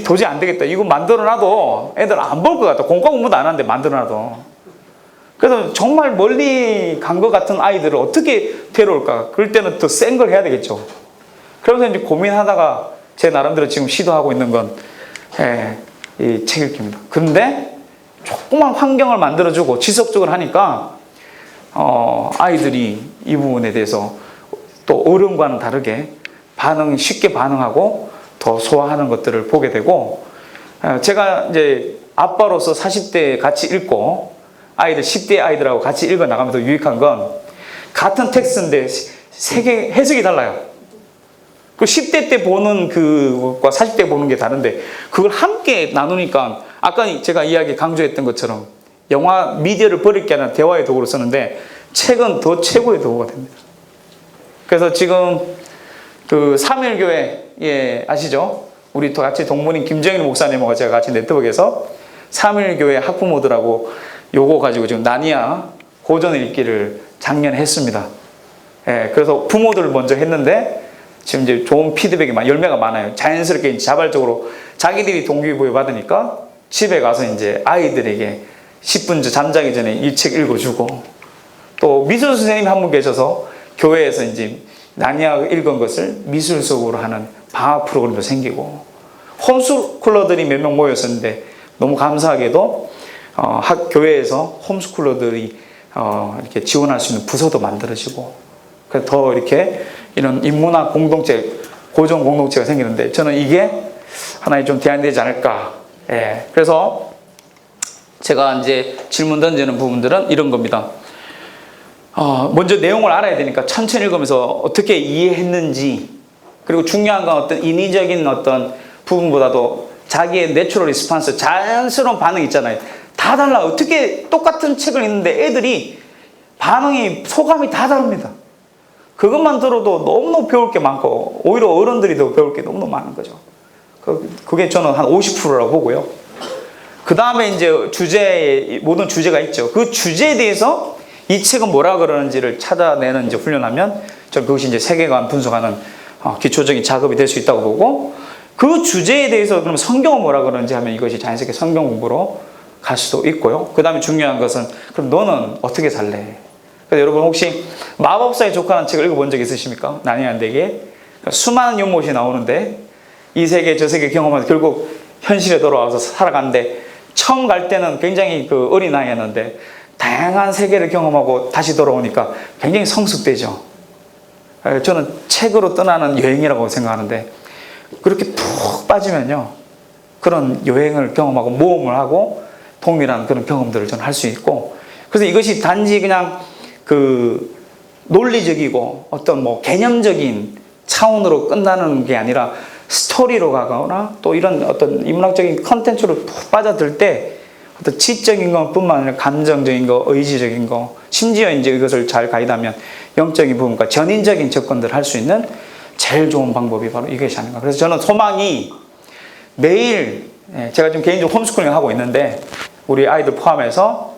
도저히 안 되겠다. 이거 만들어놔도 애들 안 볼 것 같다. 공과 공부도 안 하는데 만들어놔도. 그래서 정말 멀리 간 것 같은 아이들을 어떻게 데려올까? 그럴 때는 더 센 걸 해야 되겠죠. 그래서 이제 고민하다가 제 나름대로 지금 시도하고 있는 건 이 책 읽기입니다. 근데 조그만 환경을 만들어주고 지속적으로 하니까 아이들이 이 부분에 대해서 또 어른과는 다르게 쉽게 반응하고 더 소화하는 것들을 보게 되고, 제가 이제 아빠로서 40대에 같이 읽고 아이들 10대 아이들하고 같이 읽어 나가면서 유익한 건 같은 텍스트인데 세계 해석이 달라요. 그 10대 때 보는 그것과 40대 보는 게 다른데 그걸 함께 나누니까 아까 제가 이야기 강조했던 것처럼 영화 미디어를 버릴 게 아니라 대화의 도구로 쓰는데 책은 더 최고의 도구가 됩니다. 그래서 지금 그 삼일교회 아시죠? 우리 같이 동문인 김정일 목사님하고 제가 같이 네트워크에서 삼일교회 학부모들하고 요거 가지고 지금 나니아 고전 읽기를 작년에 했습니다. 예, 그래서 부모들을 먼저 했는데 지금 이제 좋은 피드백이 열매가 많아요. 자연스럽게 자발적으로 자기들이 동기부여 받으니까 집에 가서 이제 아이들에게 10분 잠자기 전에 이 책 읽어주고, 또 미술 선생님이 한 분 계셔서 교회에서 이제 나니아 읽은 것을 미술 속으로 하는 방학 프로그램도 생기고, 홈스쿨러들이 몇 명 모였었는데 너무 감사하게도 교회에서 홈스쿨러들이 이렇게 지원할 수 있는 부서도 만들어지고, 그래서 더 이렇게 이런 인문학 공동체, 고정 공동체가 생기는데, 저는 이게 하나의 좀 대안이 되지 않을까. 예. 그래서 제가 이제 질문 던지는 부분들은 이런 겁니다. 먼저 내용을 알아야 되니까 천천히 읽으면서 어떻게 이해했는지, 그리고 중요한 건 어떤 인위적인 어떤 부분보다도 자기의 내추럴 리스판스, 자연스러운 반응이 있잖아요. 다 달라. 어떻게 똑같은 책을 읽는데 애들이 반응이, 소감이 다 다릅니다. 그것만 들어도 너무너무 배울 게 많고, 오히려 어른들이 더 배울 게 너무너무 많은 거죠. 그게 저는 한 50%라고 보고요. 그 다음에 이제 모든 주제가 있죠. 그 주제에 대해서 이 책은 뭐라 그러는지를 찾아내는 이제 훈련하면, 저는 그것이 이제 세계관 분석하는 기초적인 작업이 될 수 있다고 보고, 그 주제에 대해서 그럼 성경은 뭐라 그러는지 하면 이것이 자연스럽게 성경 공부로 갈 수도 있고요. 그 다음에 중요한 것은, 그럼 너는 어떻게 살래? 그래서 여러분 혹시 마법사의 조카라는 책을 읽어본 적 있으십니까? 나니안데게 수많은 연못이 나오는데 이 세계 저 세계 경험하면서 결국 현실에 돌아와서 살아가는데, 처음 갈 때는 굉장히 어린아이였는데 다양한 세계를 경험하고 다시 돌아오니까 굉장히 성숙되죠. 저는 책으로 떠나는 여행이라고 생각하는데, 그렇게 푹 빠지면요, 그런 여행을 경험하고 모험을 하고 동일한 그런 경험들을 저는 할 수 있고, 그래서 이것이 단지 그냥 논리적이고 어떤 개념적인 차원으로 끝나는 게 아니라 스토리로 가거나 또 이런 어떤 인문학적인 컨텐츠로 푹 빠져들 때 어떤 지적인 것뿐만 아니라 감정적인 거, 의지적인 거, 심지어 이제 이것을 잘 가이드하면 영적인 부분과 전인적인 접근들을 할 수 있는 제일 좋은 방법이 바로 이것이 아닌가. 그래서 저는 소망이 매일, 제가 지금 개인적으로 홈스쿨링을 하고 있는데 우리 아이들 포함해서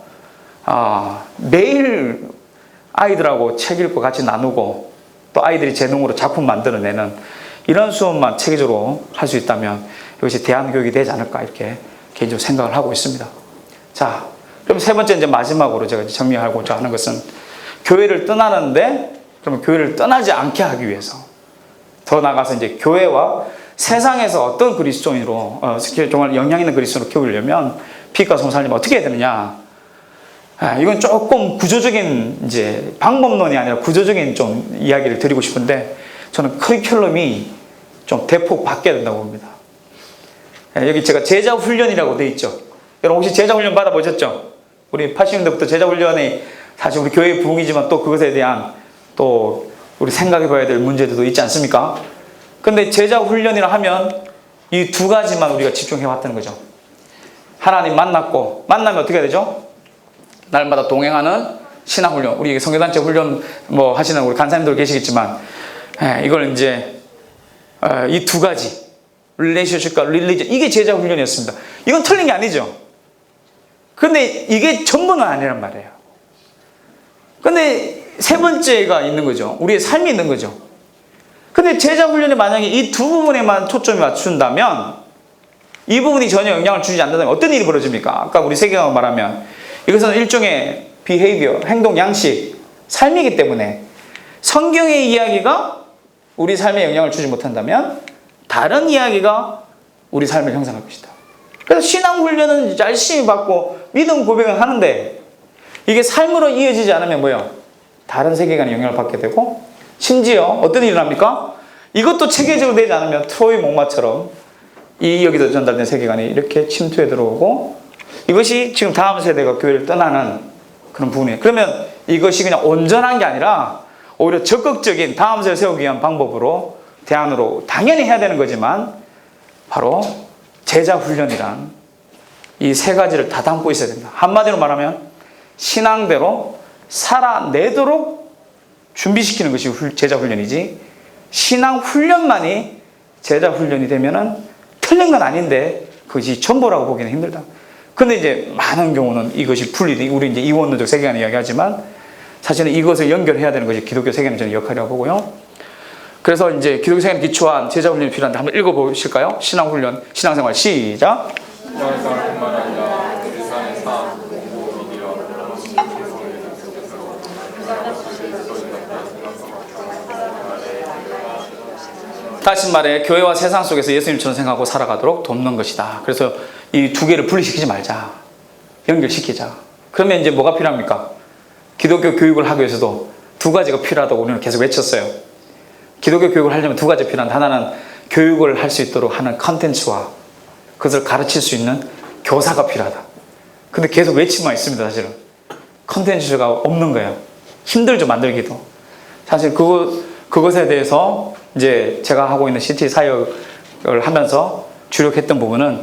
매일 아이들하고 책 읽고 같이 나누고 또 아이들이 재능으로 작품 만들어내는 이런 수업만 체계적으로 할 수 있다면 이것이 대안교육이 되지 않을까, 이렇게 개인적으로 생각을 하고 있습니다. 자, 그럼 세 번째 이제 마지막으로 제가 정리하고자 하는 것은, 교회를 떠나는데, 그러면 교회를 떠나지 않게 하기 위해서 더 나아가서 이제 교회와 세상에서 어떤 그리스도인으로 정말 영향 있는 그리스도인으로 키우려면 빛과 손을 살리면 어떻게 해야 되느냐? 이건 조금 구조적인 이제 방법론이 아니라 구조적인 좀 이야기를 드리고 싶은데, 저는 커리큘럼이 좀 대폭 바뀌어야 된다고 봅니다. 여기 제가 제자 훈련이라고 되어 있죠. 여러분 혹시 제자 훈련 받아보셨죠? 우리 80년대부터 제자 훈련이 사실 우리 교회의 부흥이지만 또 그것에 대한 또 우리 생각해 봐야 될 문제들도 있지 않습니까? 근데 제자 훈련이라 하면 이 두 가지만 우리가 집중해 왔다는 거죠. 하나님 만나면 어떻게 해야 되죠? 날마다 동행하는 신앙 훈련. 우리 성교단체 훈련 하시는 우리 간사님들 계시겠지만, 이걸 이제 이 두 가지, 릴레이션십과 릴리전, 이게 제자 훈련이었습니다. 이건 틀린 게 아니죠. 근데 이게 전부는 아니란 말이에요. 근데 세 번째가 있는 거죠. 우리의 삶이 있는 거죠. 근데 제자 훈련이 만약에 이 두 부분에만 초점이 맞춘다면, 이 부분이 전혀 영향을 주지 않는다면 어떤 일이 벌어집니까? 아까 우리 세계관을 말하면 이것은 일종의 비헤이비어, 행동 양식, 삶이기 때문에 성경의 이야기가 우리 삶에 영향을 주지 못한다면 다른 이야기가 우리 삶을 형성할 것이다. 그래서 신앙훈련은 열심히 받고 믿음 고백을 하는데 이게 삶으로 이어지지 않으면 뭐예요? 다른 세계관에 영향을 받게 되고, 심지어 어떤 일이 납니까? 이것도 체계적으로 되지 않으면 트로이 목마처럼 이 여기서 전달된 세계관이 이렇게 침투해 들어오고, 이것이 지금 다음 세대가 교회를 떠나는 그런 부분이에요. 그러면 이것이 그냥 온전한 게 아니라 오히려 적극적인 다음 세대를 세우기 위한 방법으로, 대안으로 당연히 해야 되는 거지만, 바로 제자 훈련이란 이 세 가지를 다 담고 있어야 된다. 한마디로 말하면 신앙대로 살아내도록 준비시키는 것이 제자 훈련이지, 신앙 훈련만이 제자 훈련이 되면은 틀린 건 아닌데 그것이 전부라고 보기는 힘들다. 근데 이제 많은 경우는 이것이 우리 이제 이원론적 세계관 이야기하지만 사실은 이것을 연결해야 되는 것이 기독교 세계는 저는 역할이라고 보고요. 그래서 이제 기독교 세계는 기초한 제자 훈련이 필요한데 한번 읽어보실까요? 신앙훈련, 신앙생활 시작. 신앙생활뿐만 아니라 일상의 삶, 공부, 미디어, 다시 말해 교회와 세상 속에서 예수님처럼 생각하고 살아가도록 돕는 것이다. 그래서 이 두 개를 분리시키지 말자. 연결시키자. 그러면 이제 뭐가 필요합니까? 기독교 교육을 하기 위해서도 두 가지가 필요하다고 우리는 계속 외쳤어요. 기독교 교육을 하려면 두 가지 필요한데 하나는 교육을 할 수 있도록 하는 컨텐츠와 그것을 가르칠 수 있는 교사가 필요하다. 근데 계속 외치만 있습니다. 사실은 컨텐츠가 없는 거예요. 힘들죠 만들기도. 사실 그것에 대해서 이제 제가 하고 있는 CT 사역을 하면서 주력했던 부분은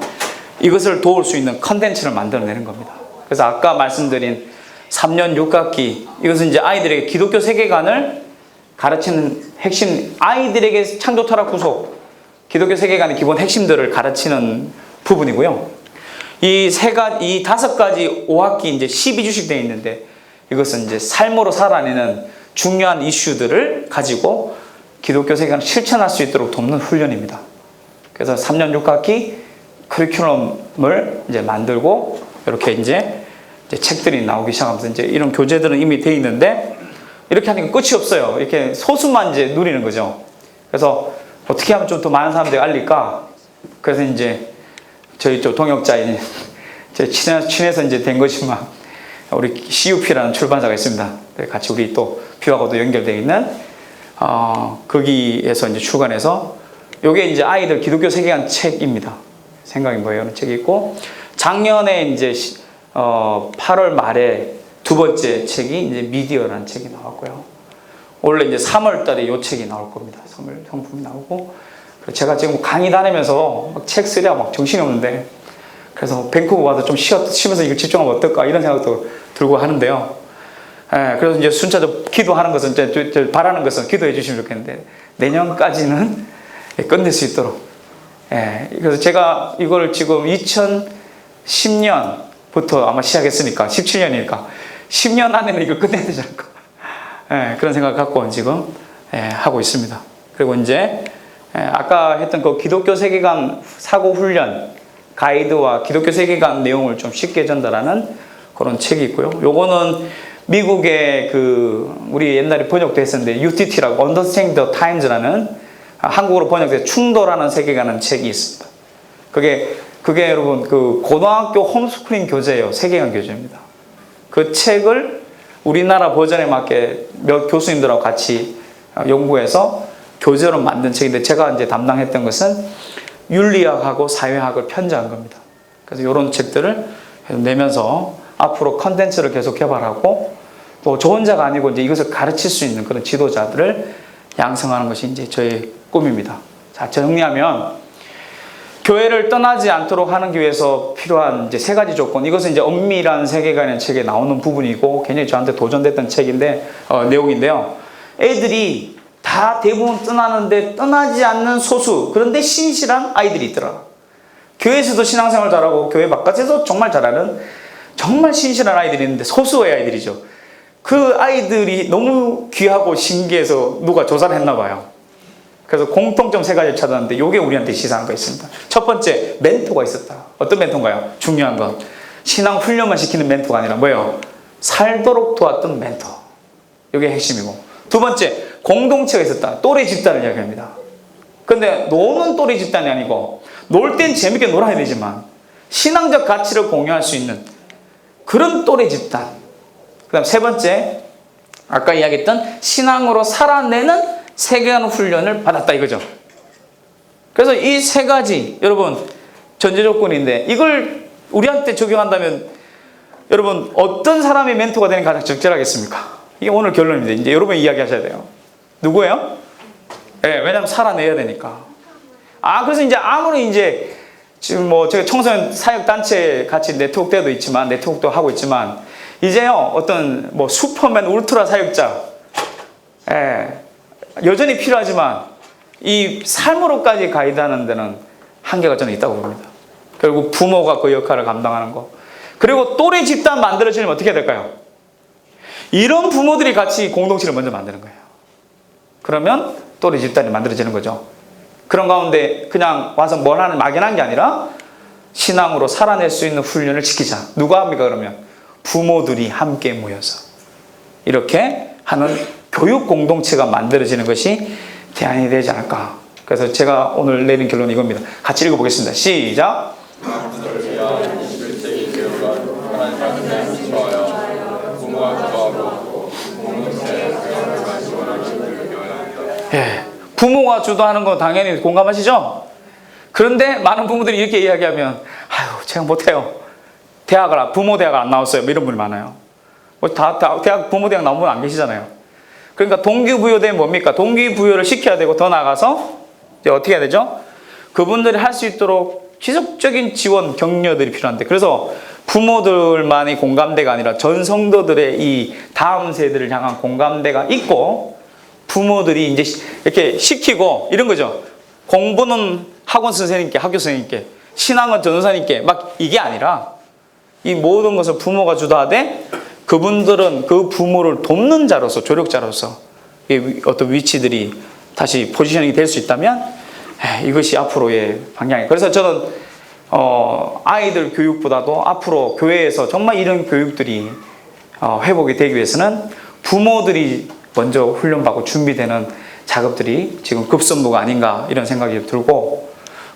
이것을 도울 수 있는 컨텐츠를 만들어내는 겁니다. 그래서 아까 말씀드린 3년 6학기 이것은 이제 아이들에게 기독교 세계관을 가르치는 핵심, 아이들에게 창조 철학 구속, 기독교 세계관의 기본 핵심들을 가르치는 부분이고요. 이 5가지 5학기 이제 12주씩 되어 있는데 이것은 이제 삶으로 살아내는 중요한 이슈들을 가지고 기독교 세계관을 실천할 수 있도록 돕는 훈련입니다. 그래서 3년 6학기 커리큘럼을 이제 만들고 이렇게 이제 책들이 나오기 시작하면서 이제 이런 교재들은 이미 되어 있는데 이렇게 하니까 끝이 없어요. 이렇게 소수만 이제 누리는 거죠. 그래서 어떻게 하면 좀 더 많은 사람들이 알릴까? 그래서 이제 저희 쪽 동역자인 제 친해서 이제 된 것이지만 우리 CUP라는 출판사가 있습니다. 같이 우리 또 뷰하고도 연결되어 있는 거기에서 이제 출간해서 요게 이제 아이들 기독교 세계관 책입니다. 생각이 뭐예요? 이런 책이 있고 작년에 이제 8월 말에 두 번째 책이 이제 미디어라는 책이 나왔고요. 원래 이제 3월 달에 요 책이 나올 겁니다. 선물 상품이 나오고 제가 지금 강의 다니면서 막 책 쓰랴 막 정신이 없는데 그래서 밴쿠버 와서 좀 쉬면서 이거 집중하면 어떨까 이런 생각도 들고 하는데요. 예, 그래서 이제 순차적으로 기도하는 것은 이제 바라는 것은 기도해 주시면 좋겠는데 내년까지는 끝낼 수 있도록. 예, 그래서 제가 이걸 지금 2010년부터 아마 시작했으니까 17년이니까 10년 안에는 이걸 끝내야 되지 않을까. 예, 그런 생각을 갖고 지금 하고 있습니다. 그리고 이제 아까 했던 그 기독교 세계관 사고 훈련 가이드와 기독교 세계관 내용을 좀 쉽게 전달하는 그런 책이 있고요. 요거는 미국의 우리 옛날에 번역도 했었는데 UTT라고 Understanding the Times라는 한국어로 번역돼서 충돌하는 세계관은 책이 있습니다. 그게 여러분 고등학교 홈스쿨링 교재예요. 세계관 교재입니다. 그 책을 우리나라 버전에 맞게 몇 교수님들하고 같이 연구해서 교재로 만든 책인데 제가 이제 담당했던 것은 윤리학하고 사회학을 편제한 겁니다. 그래서 이런 책들을 내면서 앞으로 컨텐츠를 계속 개발하고 또 저 혼자가 아니고 이제 이것을 가르칠 수 있는 그런 지도자들을 양성하는 것이 이제 저의 꿈입니다. 자, 정리하면 교회를 떠나지 않도록 하기 위해서 필요한 이제 3가지 조건. 이것은 이제 엄밀한 세계관의 책에 나오는 부분이고 굉장히 저한테 도전됐던 책인데 내용인데요. 애들이 다 대부분 떠나는데 떠나지 않는 소수 그런데 신실한 아이들이 있더라. 교회에서도 신앙생활 잘하고 교회 바깥에서 정말 잘하는 정말 신실한 아이들이 있는데 소수의 아이들이죠. 그 아이들이 너무 귀하고 신기해서 누가 조사를 했나 봐요. 그래서 공통점 3가지를 찾았는데 이게 우리한테 시사한 거 있습니다. 첫 번째, 멘토가 있었다. 어떤 멘토인가요? 중요한 건 신앙 훈련만 시키는 멘토가 아니라 뭐예요? 살도록 도왔던 멘토. 이게 핵심이고, 두 번째, 공동체가 있었다. 또래 집단을 이야기합니다. 근데 노는 또래 집단이 아니고 놀 땐 재밌게 놀아야 되지만 신앙적 가치를 공유할 수 있는 그런 또래 집단. 그 다음 3번째, 아까 이야기했던 신앙으로 살아내는 세계관 훈련을 받았다 이거죠. 그래서 이 3가지 여러분 전제 조건인데 이걸 우리한테 적용한다면 여러분 어떤 사람이 멘토가 되는 게 가장 적절하겠습니까? 이게 오늘 결론입니다. 이제 여러분이 이야기하셔야 돼요. 누구예요? 왜냐하면 살아내야 되니까. 그래서 이제 아무리 이제 지금 뭐 제가 청소년 사역 단체 같이 네트워크도 있지만 네트워크도 하고 있지만 이제요 어떤 뭐 슈퍼맨 울트라 사역자 여전히 필요하지만 이 삶으로까지 가이드하는 데는 한계가 저는 있다고 봅니다. 결국 부모가 그 역할을 감당하는 거. 그리고 또래 집단 만들어지려면 어떻게 해야 될까요? 이런 부모들이 같이 공동체를 먼저 만드는 거예요. 그러면 또래 집단이 만들어지는 거죠. 그런 가운데 그냥 와서 뭘 하는 막연한 게 아니라 신앙으로 살아낼 수 있는 훈련을 시키자. 누가 합니까 그러면? 부모들이 함께 모여서 이렇게 하는 교육 공동체가 만들어지는 것이 대안이 되지 않을까. 그래서 제가 오늘 내린 결론은 이겁니다. 같이 읽어보겠습니다. 시작. 예, 부모가 주도하는 건 당연히 공감하시죠? 그런데 많은 부모들이 이렇게 이야기하면 아유 제가 못해요. 부모 대학을 안 나왔어요. 이런 분이 많아요. 대학 부모 대학 나온 분 안 계시잖아요. 그러니까 동기부여되면 뭡니까? 동기부여를 시켜야 되고 더 나아가서 이제 어떻게 해야 되죠? 그분들이 할 수 있도록 지속적인 지원, 격려들이 필요한데 그래서 부모들만의 공감대가 아니라 전 성도들의 이 다음 세대를 향한 공감대가 있고 부모들이 이제 이렇게 시키고 이런 거죠. 공부는 학원 선생님께, 학교 선생님께, 신앙은 전도사님께 막 이게 아니라 이 모든 것을 부모가 주도하되 그분들은 그 부모를 돕는 자로서, 조력자로서 어떤 위치들이 다시 포지셔닝이 될 수 있다면 이것이 앞으로의 방향이에요. 그래서 저는 아이들 교육보다도 앞으로 교회에서 정말 이런 교육들이 회복이 되기 위해서는 부모들이 먼저 훈련받고 준비되는 작업들이 지금 급선무가 아닌가 이런 생각이 들고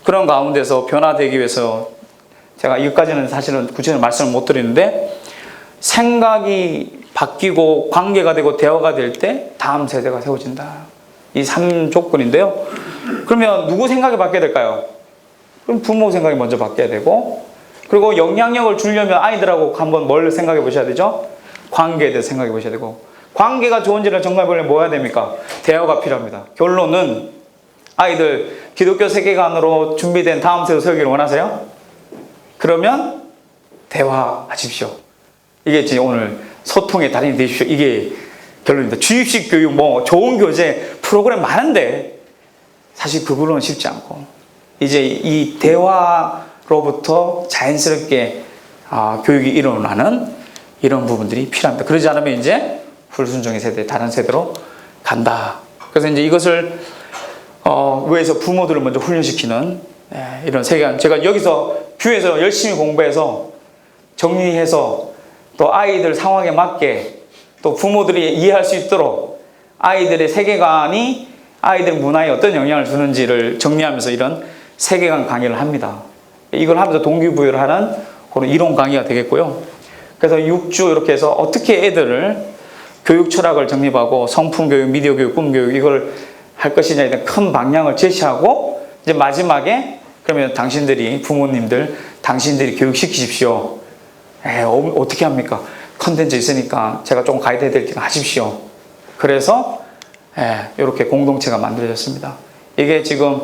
그런 가운데서 변화되기 위해서 제가 이것까지는 사실은 구체적으로 말씀을 못 드리는데 생각이 바뀌고 관계가 되고 대화가 될 때 다음 세대가 세워진다. 이 3조건인데요. 그러면 누구 생각이 바뀌어야 될까요? 그럼 부모 생각이 먼저 바뀌어야 되고 그리고 영향력을 주려면 아이들하고 한번 뭘 생각해 보셔야 되죠? 관계에 대해서 생각해 보셔야 되고 관계가 좋은지를 정말 보려면 뭐 해야 됩니까? 대화가 필요합니다. 결론은 아이들 기독교 세계관으로 준비된 다음 세대 세우기를 원하세요? 그러면 대화하십시오. 이게 지금 오늘 소통의 달인이 되십시오. 이게 결론입니다. 주입식 교육 뭐 좋은 교재 프로그램 많은데 사실 그걸로는 쉽지 않고 이제 이 대화로부터 자연스럽게 교육이 일어나는 이런 부분들이 필요합니다. 그러지 않으면 이제 불순종의 세대, 다른 세대로 간다. 그래서 이제 이것을 위해서 부모들을 먼저 훈련시키는 이런 세계관. 제가 여기서 교회에서 열심히 공부해서 정리해서 또 아이들 상황에 맞게 또 부모들이 이해할 수 있도록 아이들의 세계관이 아이들 문화에 어떤 영향을 주는지를 정리하면서 이런 세계관 강의를 합니다. 이걸 하면서 동기부여를 하는 그런 이론 강의가 되겠고요. 그래서 6주 이렇게 해서 어떻게 애들을 교육 철학을 정립하고 성품교육, 미디어교육, 꿈교육 이걸 할 것이냐에 대한 큰 방향을 제시하고 이제 마지막에 그러면 당신들이 부모님들 당신들이 교육시키십시오. 어떻게 합니까? 컨텐츠 있으니까 제가 조금 가이드 해드릴 테니까 하십시오. 그래서 이렇게 공동체가 만들어졌습니다. 이게 지금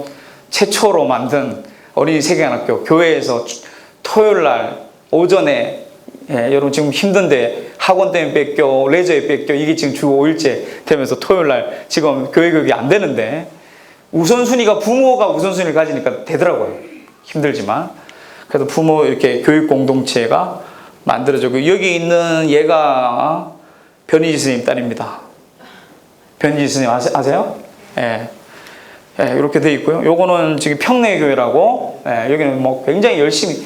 최초로 만든 어린이 세계관학교 교회에서 토요일 날 오전에 여러분 지금 힘든데 학원 때문에 뺏겨 레저에 뺏겨 이게 지금 주 5일째 되면서 토요일 날 지금 교회 교육이 안 되는데 우선순위가 부모가 우선순위를 가지니까 되더라고요. 힘들지만 그래서 부모 이렇게 교육 공동체가 만들어지고 여기 있는 얘가 변희지 스님 딸입니다. 변희지 스님 아세요? 이렇게 돼 있고요. 요거는 지금 평내교회라고 여기는 뭐 굉장히 열심히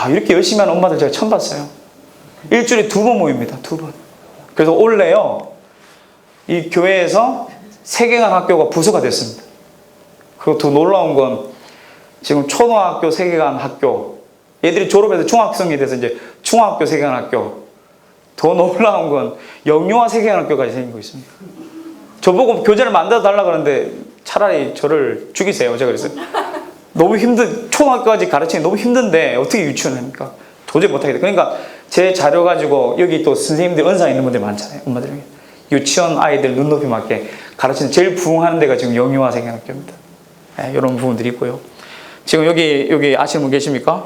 이렇게 열심히 하는 엄마들 제가 처음 봤어요. 일주일에 2번 모입니다. 2번. 그래서 올해요 이 교회에서 세계관 학교가 부서가 됐습니다. 그리고 더 놀라운 건 지금 초등학교 세계관 학교 얘들이 졸업해서 중학생이 돼서 이제 중학교 세계관 학교 더 놀라운 건 영유아 세계관 학교까지 생기고 있습니다. 저보고 교재를 만들어 달라 그러는데 차라리 저를 죽이세요. 제가 그랬어요. 너무 초등학교까지 가르치기 너무 힘든데 어떻게 유치원을 합니까? 도저히 못하겠다. 그러니까 제 자료 가지고 여기 또 선생님들 은사 있는 분들 많잖아요. 엄마들 유치원 아이들 눈높이 맞게 가르치는 제일 부흥하는 데가 지금 영유아 세계관학교입니다. 이런 부분들이 있고요. 지금 여기 아시는 분 계십니까?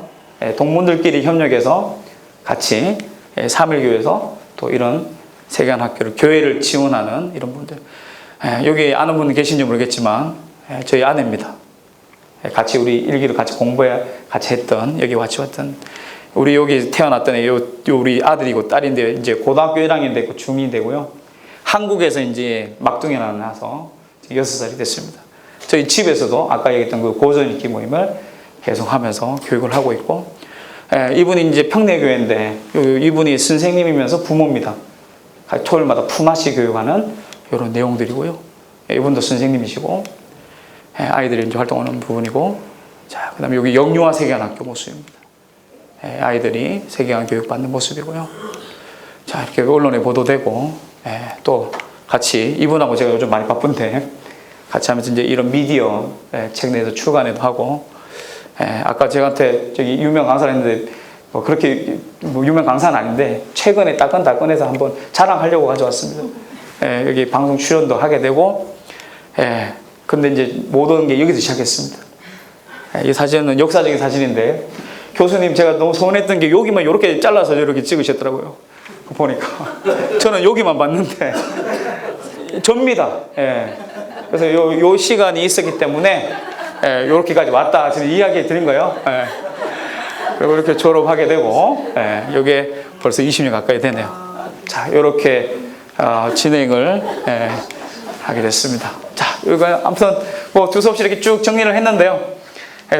동문들끼리 협력해서 같이 3일교회에서 또 이런 세계관학교를 교회를 지원하는 이런 분들 여기 아는 분 계신지 모르겠지만 저희 아내입니다. 같이 우리 일기를 같이 공부해 같이 했던 여기 같이 왔던 우리 여기 태어났던 요 우리 아들이고 딸인데 이제 고등학교 1학년 됐고 중2 되고요. 한국에서 이제 막둥이 하나 나서 6살이 됐습니다. 저희 집에서도 아까 얘기했던 그 고전 읽기 모임을 계속 하면서 교육을 하고 있고, 이분이 이제 평내교회인데 이분이 선생님이면서 부모입니다. 토요일마다 품앗이 교육하는 이런 내용들이고요. 이분도 선생님이시고, 아이들이 이제 활동하는 부분이고, 자, 그 다음에 여기 영유아 세계관학교 모습입니다. 아이들이 세계관 교육 받는 모습이고요. 자, 이렇게 언론에 보도되고, 또 같이 이분하고 제가 요즘 많이 바쁜데, 같이 하면서 이제 이런 미디어 책 내에서 출간에도 하고, 아까 저한테 저기 유명 강사를 했는데, 뭐 그렇게 뭐 유명 강사는 아닌데, 최근에 따끈따끈해서 한번 자랑하려고 가져왔습니다. 여기 방송 출연도 하게 되고, 근데 이제 모든 게 여기서 시작했습니다. 이 사진은 역사적인 사진인데, 교수님 제가 너무 서운했던 게 여기만 이렇게 잘라서 이렇게 찍으셨더라고요. 보니까. 저는 여기만 봤는데, 접니다. 그래서 요 시간이 있었기 때문에, 요렇게까지 왔다. 지금 이야기 드린 거예요. 그리고 이렇게 졸업하게 되고, 요게 벌써 20년 가까이 되네요. 자, 요렇게, 진행을, 하게 됐습니다. 자, 이거 아무튼 뭐 두서없이 이렇게 쭉 정리를 했는데요.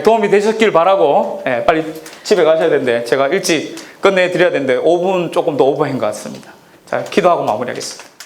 도움이 되셨길 바라고, 빨리 집에 가셔야 되는데, 제가 일찍 끝내드려야 되는데, 5분 조금 더 오버한 것 같습니다. 자, 기도하고 마무리하겠습니다.